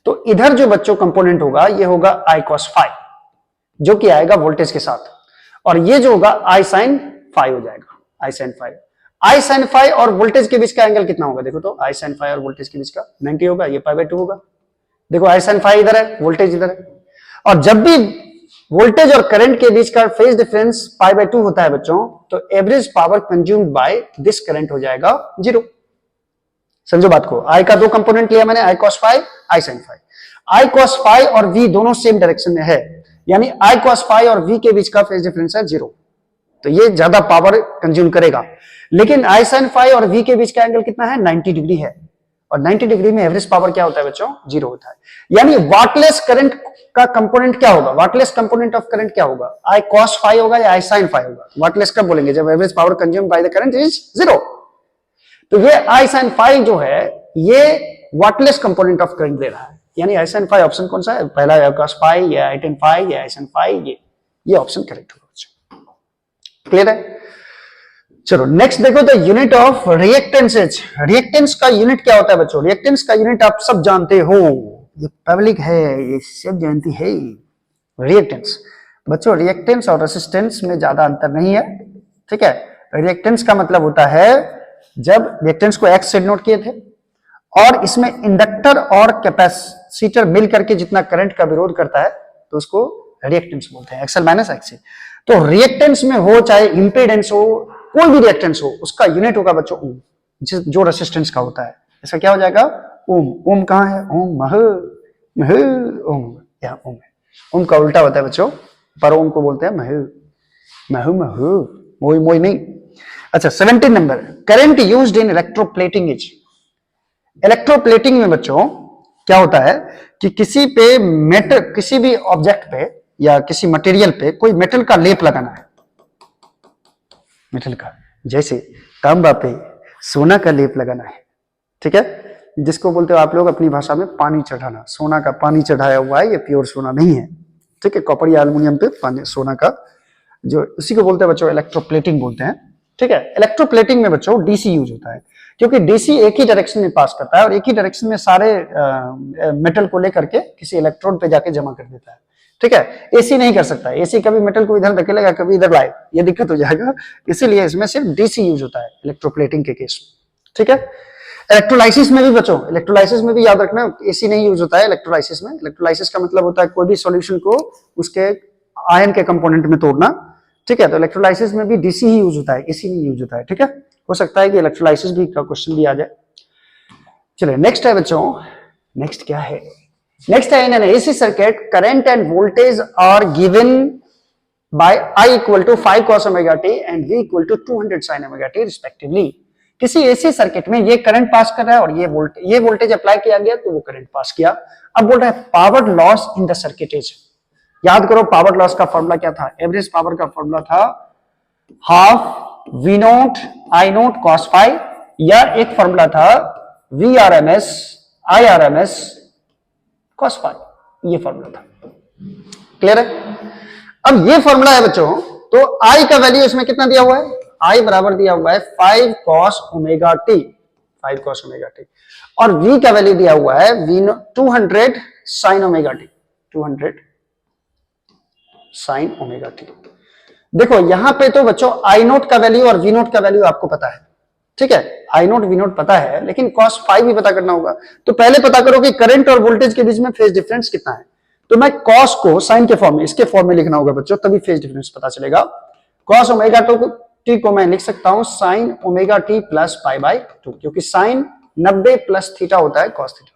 तो इधर जो बच्चों कंपोनेंट होगा ये होगा I cos phi, जो कि आएगा वोल्टेज के साथ, और ये जो होगा I sin phi हो जाएगा, I sin phi। I sin phi और वोल्टेज के बीच का एंगल कितना होगा? देखो तो I sin phi और वोल्टेज के बीच का 90 होगा, ये π/2 होगा। देखो I sin phi इधर है, वोल्टेज इधर है, और जब भी वोल्टेज और करंट के बीच का फेज डिफरेंस π/2 होता है बच्चों, तो average power consumed by this current हो जाएगा 0। समझो बात को, I का 2 कंपोनेंट लिया मैंने, I cos phi, I sin phi। I cos phi और V दोनों सेम डायरेक्शन में है, यानी I cos phi और V के बीच का फेज डिफरेंस है 0, तो ये ज्यादा पावर कंज्यूम करेगा। लेकिन I sin phi और V के बीच का एंगल कितना है? 90 डिग्री है, और 90 डिग्री में एवरेज पावर क्या होता है बच्चों? 0 होता है। यानी वाटलेस करंट का कंपोनेंट क्या होगा? वाटलेस कंपोनेंट ऑफ करंट क्या होगा? I cos phi होगा या I sin phi होगा? वाटलेस कब बोलेंगे? जब average power consume by the current is 0। तो ये I sin phi जो है ये वाटलेस कंपोनेंट ऑफ करंट दे रहा है, यानी I sin phi ऑप्शन कौन सा है? पहला I cos phi या I tan phi या I sin phi, ये ऑप्शन करेक्ट होगा बच्चों। क्लियर है? चलो नेक्स्ट देखो, the unit of reactance. Reactance का यूनिट क्या होता है बच्चों? रिएक्टेंस का यूनिट आप सब जानते हो, ये पब्लिक है, ये सब जानती है। रिएक्टेंस बच्चों, रिएक्टेंस और रेसिस्टेंस में ज्यादा अंतर नहीं है, ठीक है। रिएक्टेंस का मतलब होता है, जब रिएक्टेंस को एक्स से नोट किए थे, और इसमें इंडक्टर और कैपेसिटर मिल करके जितना करंट का विरोध करता है तो उसको रिएक्टेंस बोलते हैं, एक्सएल माइनस एक्स। तो रिएक्टेंस में हो चाहे इंपेडेंस हो, कोई भी रिएक्टेंस हो, उसका यूनिट होगा बच्चों ओम, जो रेसिस्टेंस का होता है। इसका क्या हो जाएगा? ओम। ओम कहाँ है? ओम मह मह ओम, यहाँ ओम है। ओम का उल्टा होता है बच्चों, पर ओम को बोलते हैं मह मह मह, मोई मोई नहीं। अच्छा 17 number, current used in electroplating is. Electroplating में बच्चों क्या होता है कि किसी पे मेटल, किसी भी ऑब्जेक्ट पे या किसी मटेरियल पे कोई मेटल का लेप लगाना है, मेटल का, जैसे तांबा पे सोना का लेप लगाना है, ठीक है, जिसको बोलते हो आप लोग अपनी भाषा में पानी चढ़ाना। सोना का पानी चढ़ाया हुआ है, ये प्योर सोना नहीं है, ठीक है, कॉपर या एल्युमिनियम पे पानी, सोना का, जो उसी को बोलते हैं बच्चों इलेक्ट्रोप्लेटिंग बोलते हैं, ठीक है। इलेक्ट्रोप्लेटिंग में बच्चों डीसी यूज होता है, क्योंकि डीसी एक ही डायरेक्शन में पास करता है और एक ही डायरेक्शन में सारे मेटल को लेकर के किसी इलेक्ट्रोड पे जाके जमा कर देता है, ठीक है। एसी नहीं कर सकता, एसी कभी मेटल को इधर धकेलेगा कभी इधर लाए, ये दिक्कत हो जाएगा, इसीलिए इसमें सिर्फ डीसी यूज होता है इलेक्ट्रोप्लेटिंग के केस में, ठीक है। इलेक्ट्रोलाइसिस में भी बच्चों, इलेक्ट्रोलाइसिस में भी याद रखना एसी नहीं यूज होता है इलेक्ट्रोलाइसिस में। इलेक्ट्रोलाइसिस का मतलब होता है कोई भी सॉल्यूशन को उसके आयन के कंपोनेंट में तोड़ना, ठीक है। तो इलेक्ट्रोलाइसिस में भी डीसी ही यूज होता है, एसी नहीं यूज होता है, ठीक है। हो सकता है कि इलेक्ट्रोलाइसिस भी का क्वेश्चन भी आ जाए। चलिए नेक्स्ट है बच्चों, नेक्स्ट क्या है, नेक्स्ट है in an AC circuit current and voltage are given by I equal to 5 cos omega T and V equal to 200 sin omega T respectively. किसी एसी सर्किट में ये करंट पास कर रहा है और ये वोल्टेज अप्लाई किया गया तो वो करंट पास किया। अब बोल रहा है power loss in the circuit is, याद करो पावर लॉस का फॉर्मूला क्या था, एवरेज पावर का फॉर्मूला था half V naught I naught cos phi, या एक फॉर्मूला था VRMS IRMS cos फाई, ये फॉर्मूला था। क्लियर है? अब ये फॉर्मूला है बच्चों, तो I का वैल्यू इसमें कितना दिया हुआ है, I बराबर दिया हुआ है 5 cos omega T, 5 cos omega T, और V का वैल्यू दिया हुआ है 200 sin omega T, 200 sin omega T. देखो यहां पे तो बच्चों I नोट का वैल्यू और V नोट का वैल्यू आपको पता है, ठीक है, I नोट V नोट पता है, लेकिन cos फाई भी पता करना होगा। तो पहले पता करो कि करंट और वोल्टेज के बीच में फेज डिफरेंस कितना है। तो मैं cos को साइन के फॉर्म में, इसके फॉर्म में लिखना होगा बच्चों, तभी फेज डिफरेंस पता चलेगा। cos ओमेगा टी को मैं लिख सकता हूं sin omega T plus pi by 2, क्योंकि sin 90 प्लस थीटा होता है cos थीटा,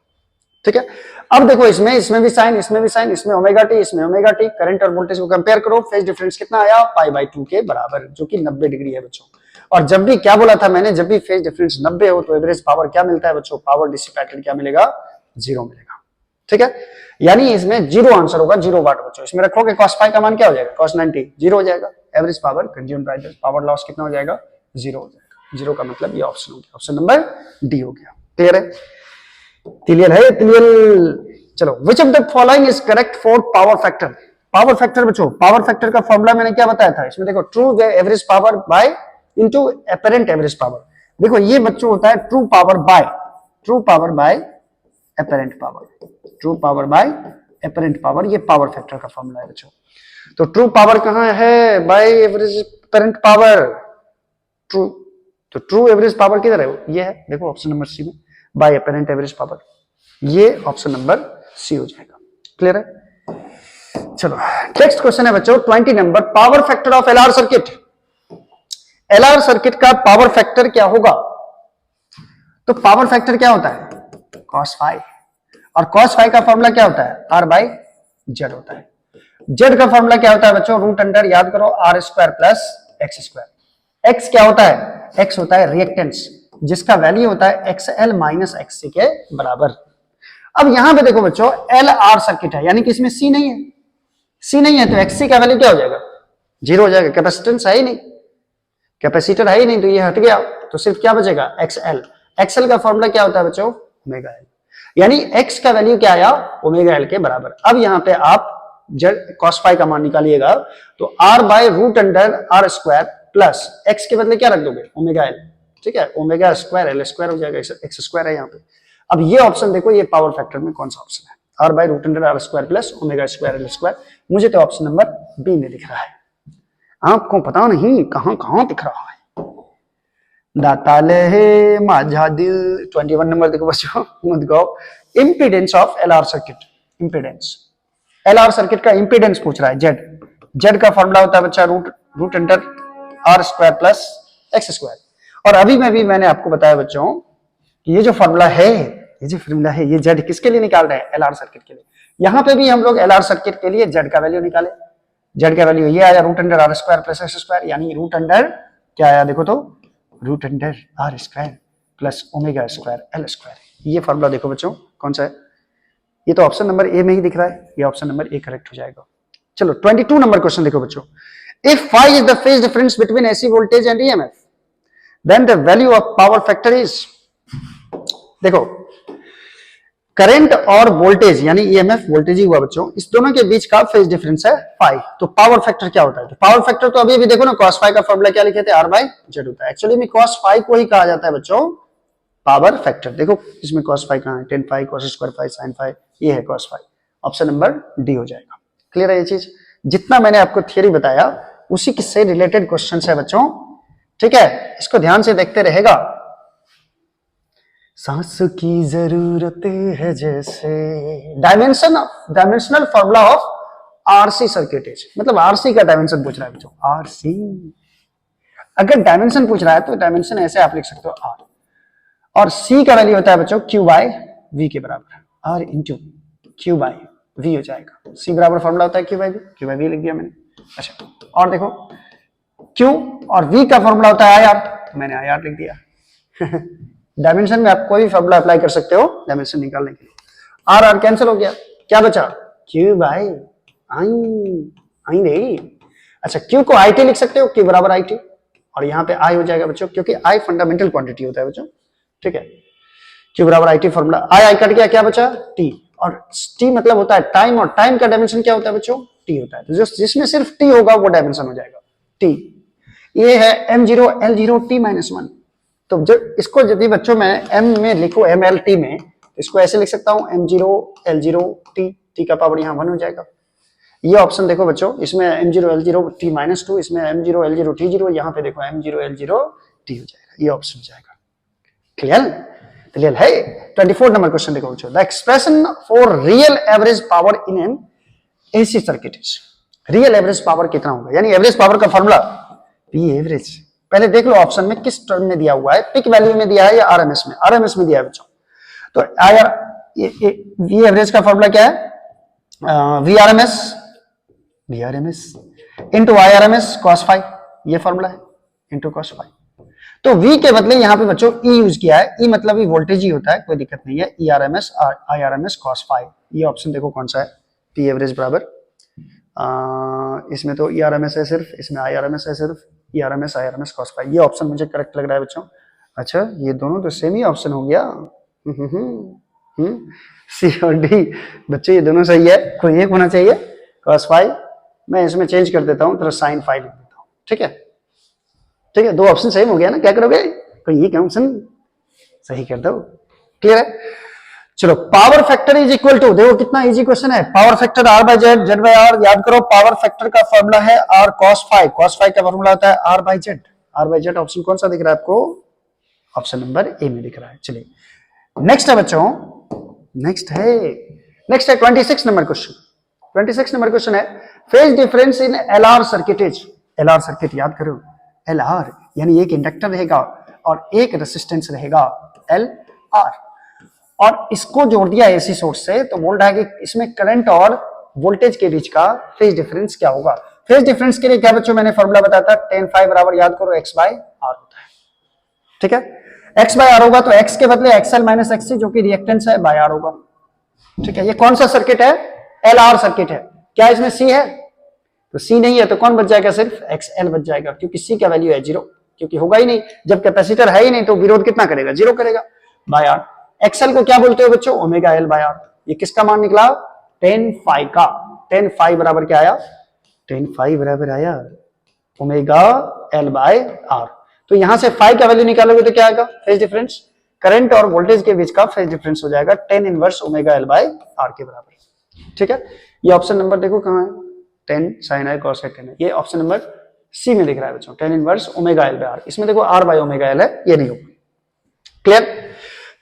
ठीक है। अब देखो इसमें भी साइन, इसमें भी साइन, इसमें ओमेगा टी, इसमें ओमेगा टी, करंट और वोल्टेज को कंपेयर करो, फेज डिफरेंस कितना आया, पाई बाय 2 के बराबर, जो कि 90 डिग्री है बच्चों। और जब भी क्या बोला था मैंने, जब भी फेज डिफरेंस 90 हो तो एवरेज पावर क्या मिलता है बच्चों, पावर डिसिपेटेड क्या मिलेगा, 0 मिलेगा, ठीक है। यानी इसमें 0 आंसर होगा, 0 वाट बच्चों। इसमें रखोगे cos फाई का मान क्या हो जाएगा, cos 90, 0 हो जाएगा। Average power consumed by the power loss कितना हो जाएगा, 0 हो जाएगा। 0 का मतलब ये ऑप्शन हो गया, ऑप्शन नंबर डी हो गया। क्लियर है? क्लियर है? क्लियर। चलो, which of the following is correct for power factor. Power factor बच्चों, पावर फैक्टर का फॉर्मूला मैंने क्या बताया था, इसमें देखो true average power bye into apparent average power. देखो ये बच्चों होता है true power bye apparent power, true power bye apparent power, ये पावर फैक्टर का फॉर्मूला है बच्चों। तो ट्रू पावर कहां है, by average apparent power, true, तो ट्रू एवरेज पावर किधर है, ये है, देखो ऑप्शन नंबर सी में, बाय एपरेंट एवरेज पावर, ये ऑप्शन नंबर सी हो जाएगा। क्लियर है? चलो नेक्स्ट क्वेश्चन है बच्चों 20 number, power factor of LR circuit. LR circuit का पावर फैक्टर क्या होगा, तो पावर फैक्टर क्या होता है, cos फाई, और cos फाई का फॉर्मूला क्या होता है, r बाई जेड होता है। जेड का फॉर्मूला क्या होता है बच्चों, रूट अंडर, याद करो, R square plus X square. X क्या होता है, एक्स होता है रिएक्टेंस, जिसका वैल्यू होता है एक्सएल माइनस एक्ससी के बराबर। अब यहां पे देखो बच्चों एल आर सर्किट है, यानी कि इसमें सी नहीं है, सी नहीं है तो एक्ससी का वैल्यू क्या हो जाएगा, 0 हो जाएगा। कैपेसिटेंस है ही नहीं, कैपेसिटर है ही नहीं, तो ये हट गया, तो सिर्फ क्या बचेगा, एक्सएल। एक्सएल का फॉर्मूला क्या होता है बच्चों, ओमेगा एल, यानी एक्स का वैल्यू क्या आया, ओमेगा एल के बराबर। अब यहां पे आप जेड cos फाई का मान निकालिएगा, तो r बाय root under R square plus X के बदले क्या रख दोगे, ओमेगा एल, ठीक है, ओमेगा स्क्वायर एल स्क्वायर हो जाएगा, एक्स स्क्वायर है यहाँ पे। अब ये ऑप्शन देखो, ये पावर फैक्टर में कौन सा ऑप्शन है, r बाय root under R square plus omega square L square. मुझे तो ऑप्शन नंबर बी में दिख रहा है, आपको पता नहीं कहां कहां दिख रहा है। दाताले है माझा दिल। 21 नंबर देखो बच्चों, impedance of LR circuit. Impedance, LR circuit का इंपीडेंस पूछ रहा है, जेड। जेड का फॉर्मूला होता है बच्चा root under R square plus X square. और अभी मैंने आपको बताया बच्चों कि ये जो फॉर्मूला है, ये जेड किसके लिए निकाल रहे हैं, एलआर सर्किट के लिए। यहां पे भी हम लोग एलआर सर्किट के लिए जेड का वैल्यू निकाले। जेड का वैल्यू ये आया root under R square plus X square, यानी रूट अंडर क्या आया देखो तो, root under R square plus omega square L square. ये फॉर्मूला देखो बच्चों कौन सा है, ये तो ऑप्शन नंबर ए में ही दिख रहा है, ये ऑप्शन नंबर ए करेक्ट हो जाएगा। चलो 22 नंबर क्वेश्चन देखो बच्चों, if phi is the phase difference between AC voltage and EMF then the value of power factor is. देखो करंट और वोल्टेज यानी ईएमएफ वोल्टेज ही हुआ बच्चों, इस दोनों के बीच का फेज डिफरेंस है फाई, तो पावर फैक्टर क्या होता है, तो पावर फैक्टर तो अभी देखो ना, cos फाई का फॉर्मूला क्या लिखे थे, r बाय जेड होता है। एक्चुअली में cos फाई को ही कहा जाता है बच्चों पावर फैक्टर। देखो इसमें cos फाई कहां है, tan phi, cos square phi, sin phi, ये है cos phi, option number D हो जाएगा। क्लियर है ये चीज, जितना मैंने आपको थियरी बताया उसी से रिलेटेड क्वेश्चन है बच्चों, ठीक है, इसको ध्यान से देखते रहेगा। सांस की जरूरत है जैसे, dimensional formula of RC circuit is, मतलब आरसी का डायमेंशन पूछ रहा है बच्चों, आरसी। अगर डायमेंशन पूछ रहा है तो डायमेंशन ऐसे आप लिख सकते हो, आर। और C का वैल्यू होता है बच्चों Q बाय V के बराबर, R into Q by V हो जाएगा। C बराबर फॉर्मूला होता है Q बाय V लिख दिया मैंने। अच्छा, और देखो Q और V का फॉर्मूला होता है IR, तो मैंने IR लिख दिया। डायमेंशन में आप कोई फॉर्मूला अप्लाई कर सकते हो डायमेंशन निकालने के लिए। R कैंसिल हो गया, क्या बचा Q बाय आई नहीं। अच्छा, Q को IT लिख सकते हो, Q बराबर IT, और यहाँ पे I हो जाएगा बच्चों, क्योंकि I फंडामेंटल क्वांटिटी होता है बच्चों, ठीक है। Q बराबर IT फॉर्मूला, I कट गया, क्या बचा T, और T मतलब होता है टाइम, और टाइम का डायमेंशन क्या होता है बच्चों T होता है, तो जिसमें सिर्फ T होगा वो डायमेंशन हो जाएगा T। ये है M0 L0 T-1। तो जब इसको यदि बच्चों मैं M में लिखूं MLT में, इसको ऐसे लिख सकता हूं M0 L0 T का पावर यहाँ 1 हो जाएगा। ये ऑप्शन देखो बच्चों, इसमें M0 L0 T-2, इसमें M0 L0 T0, यहाँ पे देखो M0 L0 T हो जाएगा, ये ऑप्शन हो जाएगा। क्लियर है। 24 नंबर क्वेश्चन देखो बच्चों, the expression for real average power in an AC circuit is, real average power कितना होगा, यानी एवरेज पावर का फॉर्मूला P एवरेज। पहले देख लो ऑप्शन में किस टर्म में दिया हुआ है, पिक वैल्यू में दिया है या आरएमएस में, आरएमएस में दिया है बच्चों। तो वी एवरेज का फॉर्मूला क्या है, V RMS into I RMS cos phi, ये फॉर्मूला है, इंटू कॉस फाई। तो V के बदले यहाँ पे बच्चों E यूज किया है, E मतलब ही वोल्टेज ही होता है, कोई दिक्कत नहीं है, ई आरएमएस आई आरएमएस कॉस फाई। ये ऑप्शन देखो कौन सा है, P एवरेज बराबर, इसमें तो ई आरएमएस है सिर्फ, इसमें आई आरएमएस है सिर्फ, ई आरएमएस आई आरएमएस कॉस फाई। ये ऑप्शन मुझे करेक्ट लग रहा है बच्चों। अच्छा, ये दोनों तो सेम ही ऑप्शन हो गया। सी और डी बच्चों ये दोनों सही है, कोई एक होना चाहिए कॉस फाई। मैं इसमें चेंज कर देता हूँ, तो साइन फाई लिख देता हूँ, ठीक है। ठीक है, दो ऑप्शन सेम हो गया ना, क्या करोगे, कोई एक ऑप्शन सही कर दो। क्लियर है। चलो, power factor is equal to, देखो कितना इजी क्वेश्चन है, power factor R by Z, Z by R. याद करो पावर फैक्टर का फॉर्मूला है R cos phi, cos phi का फॉर्मूला होता है R by Z, R by Z. Option कौन सा दिख रहा है आपको, ऑप्शन नंबर ए में दिख रहा है। चलिए नेक्स्ट है बच्चों, नेक्स्ट है 26 नंबर क्वेश्चन। 26 नंबर क्वेश्चन है, phase difference in LR circuit is, LR circuit याद करो, LR यानी एक इंडक्टर रहेगा और एक रेसिस्टेंस रहेगा LR, और इसको जोड़ दिया एसी सोर्स से, तो बोल रहा है कि इसमें करंट और वोल्टेज के बीच का फेज डिफरेंस क्या होगा। फेज डिफरेंस के लिए क्या बच्चों मैंने फॉर्मूला बताया था, tan फाई बराबर याद करो x बाय आर होता है, ठीक है। x बाय आर होगा तो x के बदले XL माइनस XC जो कि रिएक्टेंस है बाय आर होगा, ठीक है। ये कौन सा सर्किट है, LR सर्किट है। क्या इसमें C है, तो C नहीं है, तो कौन बच जाएगा, सिर्फ XL बच जाएगा, क्योंकि C का वैल्यू है 0, क्योंकि होगा ही नहीं, जब कैपेसिटर है ही नहीं तो विरोध कितना करेगा, 0 करेगा बाय आर। XL को क्या बोलते हो बच्चों, ओमेगा L बाय आर। ये किसका मान निकला, tan फाई का, tan फाई बराबर क्या आया, tan फाई बराबर आया ओमेगा L बाय आर। तो यहां से फाई का वैल्यू निकालोगे तो क्या आएगा, फेज डिफरेंस, करंट और वोल्टेज के बीच का फेज डिफरेंस हो जाएगा tan inverse omega L by R के बराबर, ठीक है। ये ऑप्शन नंबर देखो कहां है, tan sin i cos tan है, ये ऑप्शन नंबर सी में दिख रहा है बच्चों, tan inverse omega L by R. इसमें देखो R बाय ओमेगा L है, ये नहीं होगा। क्लियर।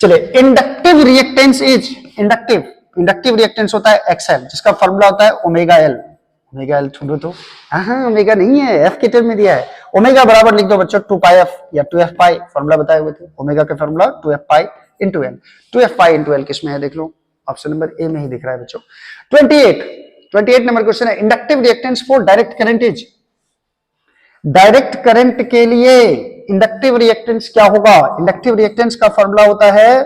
चलिए, inductive reactance is, inductive reactance होता है XL, जिसका फॉर्मूला होता है ओमेगा L। ओमेगा L छोड़ो तो, हाँ ओमेगा नहीं है, F के टर्म में दिया है। ओमेगा बराबर लिख दो बच्चों 2 पाई F या 2F पाई, फॉर्मूला बताए हुए थे, ओमेगा का formula 2F pi into L। 2F pi into L किसमें है देख लो, ऑप्शन नंबर ए में ही दिख रहा है बच्चों। 28 नंबर क्वेश्चन है, inductive reactance for direct current is, direct current के लिए इंडक्टिव रिएक्टेंस क्या होगा, इंडक्टिव रिएक्टेंस का फॉर्मूला होता है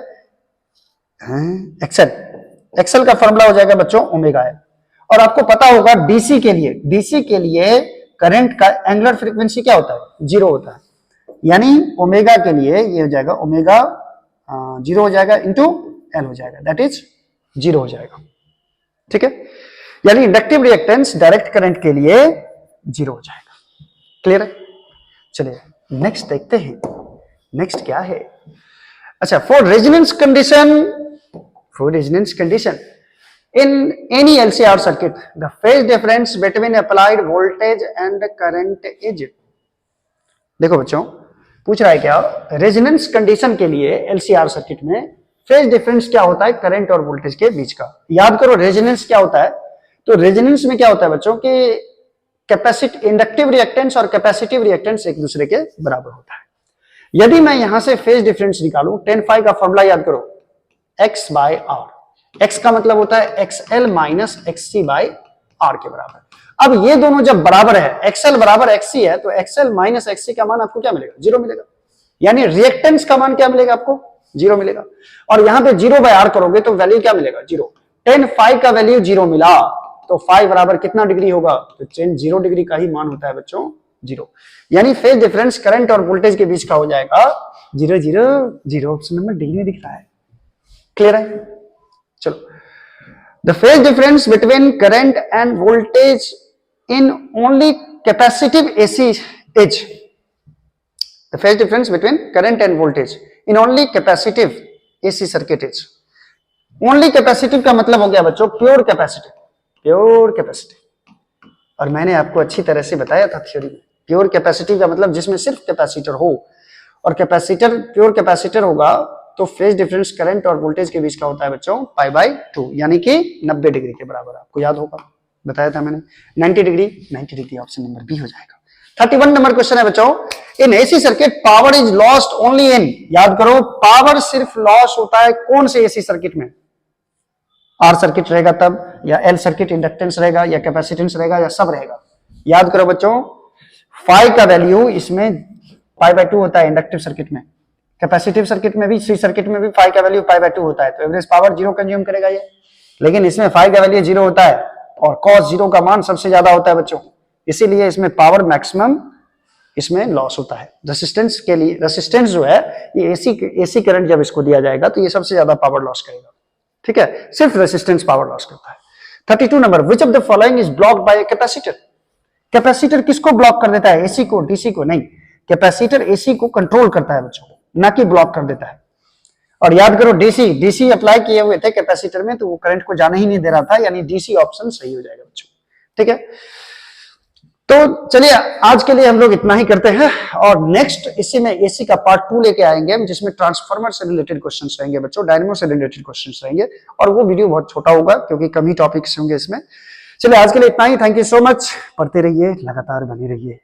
एक्सएल का फॉर्मूला हो जाएगा बच्चों ओमेगा L। और आपको पता होगा डीसी के लिए करंट का एंगुलर फ्रीक्वेंसी क्या होता है, 0 होता है, यानी ओमेगा के लिए ये हो जाएगा ओमेगा 0 हो जाएगा इंटू L हो जाएगा, दैट इज 0 हो जाएगा, ठीक है। यानी इंडक्टिव रिएक्टेंस डायरेक्ट करंट के लिए 0 हो जाएगा। क्लियर है। चलिए नेक्स्ट देखते हैं, नेक्स्ट क्या है। अच्छा, for resonance condition in any LCR circuit the phase difference between applied voltage and current is, देखो बच्चों पूछ रहा है क्या, रेजोनेंस कंडीशन के लिए LCR सर्किट में फेज डिफरेंस क्या होता है करंट और वोल्टेज के बीच का। याद करो रेजोनेंस क्या होता है, तो रेजोनेंस में क्या होता है बच्चों कि कैपेसिटी, इंडक्टिव रिएक्टेंस और कैपेसिटिव रिएक्टेंस एक दूसरे के बराबर होता है। यदि मैं यहां से फेज डिफरेंस निकालूं, tan phi का फॉर्मूला याद करो, x बाय आर। x का मतलब होता है xl minus xc by R के बराबर। अब ये दोनों जब बराबर है, xl बराबर xc है, तो xl माइनस xc का मान आपको क्या मिलेगा? 0 मिलेगा। यानी रिएक्टेंस का मान क्या मिलेगा आपको? 0 मिलेगा। और यहां पे 0 बाय आर करोगे तो वैल्यू क्या मिलेगा? 0। tan phi का वैल्यू 0 मिला तो phi बराबर कितना डिग्री होगा? तो tan 0 डिग्री का ही मान होता है बच्चों 0। यानी फेज डिफरेंस करंट और वोल्टेज के बीच का हो जाएगा 0 0 0। ऑप्शन नंबर डी में दिख रहा है। क्लियर है? चलो, the phase difference between current and voltage in only capacitive AC is, the phase difference between current and voltage in only capacitive AC circuit is. Only capacitive का मतलब हो गया बच्चों प्योर कैपेसिटिव, प्योर कैपेसिटिव। और मैंने आपको अच्छी तरह से बताया था थ्योरी में, प्योर कैपेसिटिव का मतलब जिसमें सिर्फ कैपेसिटर हो, और कैपेसिटर प्योर कैपेसिटर होगा तो फेज डिफरेंस करंट और वोल्टेज के बीच का होता है बच्चों पाई बाय 2, यानी कि 90 डिग्री के बराबर। आपको याद होगा, बताया था मैंने 90 degree. 90 degree option number B हो जाएगा। 31 नंबर क्वेश्चन है बच्चों, in AC circuit power is lost only in, याद करो पावर सिर्फ लॉस होता है कौन से एसी सर्किट में? आर सर्किट रहेगा तब, या एल सर्किट इंडक्टेंस रहेगा, या कैपेसिटेंस रहेगा, या सब रहेगा। याद करो बच्चों, फाई का वैल्यू इसमें पाई बाय 2 होता है इंडक्टिव सर्किट में, कैपेसिटिव सर्किट में भी, सी सर्किट में भी फाई का वैल्यू पाई बाय 2 होता है। तो एवरेज पावर 0 कंज्यूम करेगा ये, लेकिन इसमें फाई का वैल्यू 0 होता है और कॉस 0 का मान सबसे ज्यादा होता है बच्चों, इसीलिए इसमें पावर मैक्सिमम इसमें लॉस होता है। रेसिस्टेंस के लिए, रेसिस्टेंस जो है ये एसी करंट जब इसको दिया जाएगा तो ये सबसे ज्यादा पावर लॉस करेगा। ठीक है, सिर्फ रेसिस्टेंस पावर लॉस करता है। 32 number, which of the following is blocked by a capacitor. Capacitor किसको ब्लॉक कर देता है? एसी को, डीसी को नहीं। कैपेसिटर एसी को कंट्रोल करता है बच्चों, ना कि ब्लॉक कर देता है। और याद करो डीसी अप्लाई किए हुए थे कैपेसिटर में, तो वो करंट को जाने ही नहीं दे रहा था, यानी डीसी ऑप्शन सही हो जाएगा बच्चों। ठीक है, तो चलिए आज के लिए हम लोग इतना ही करते हैं, और नेक्स्ट इसी में एसी का पार्ट 2 लेके आएंगे हम, जिसमें ट्रांसफार्मर से रिलेटेड क्वेश्चंस रहेंगे बच्चों, डायनेमो से रिलेटेड क्वेश्चंस रहेंगे, और वो वीडियो बहुत छोटा होगा क्योंकि कम ही टॉपिक्स होंगे इसमें। चलिए आज के लिए इतना ही। Thank you so much. पढ़ते रहिए, लगातार बने रहिए।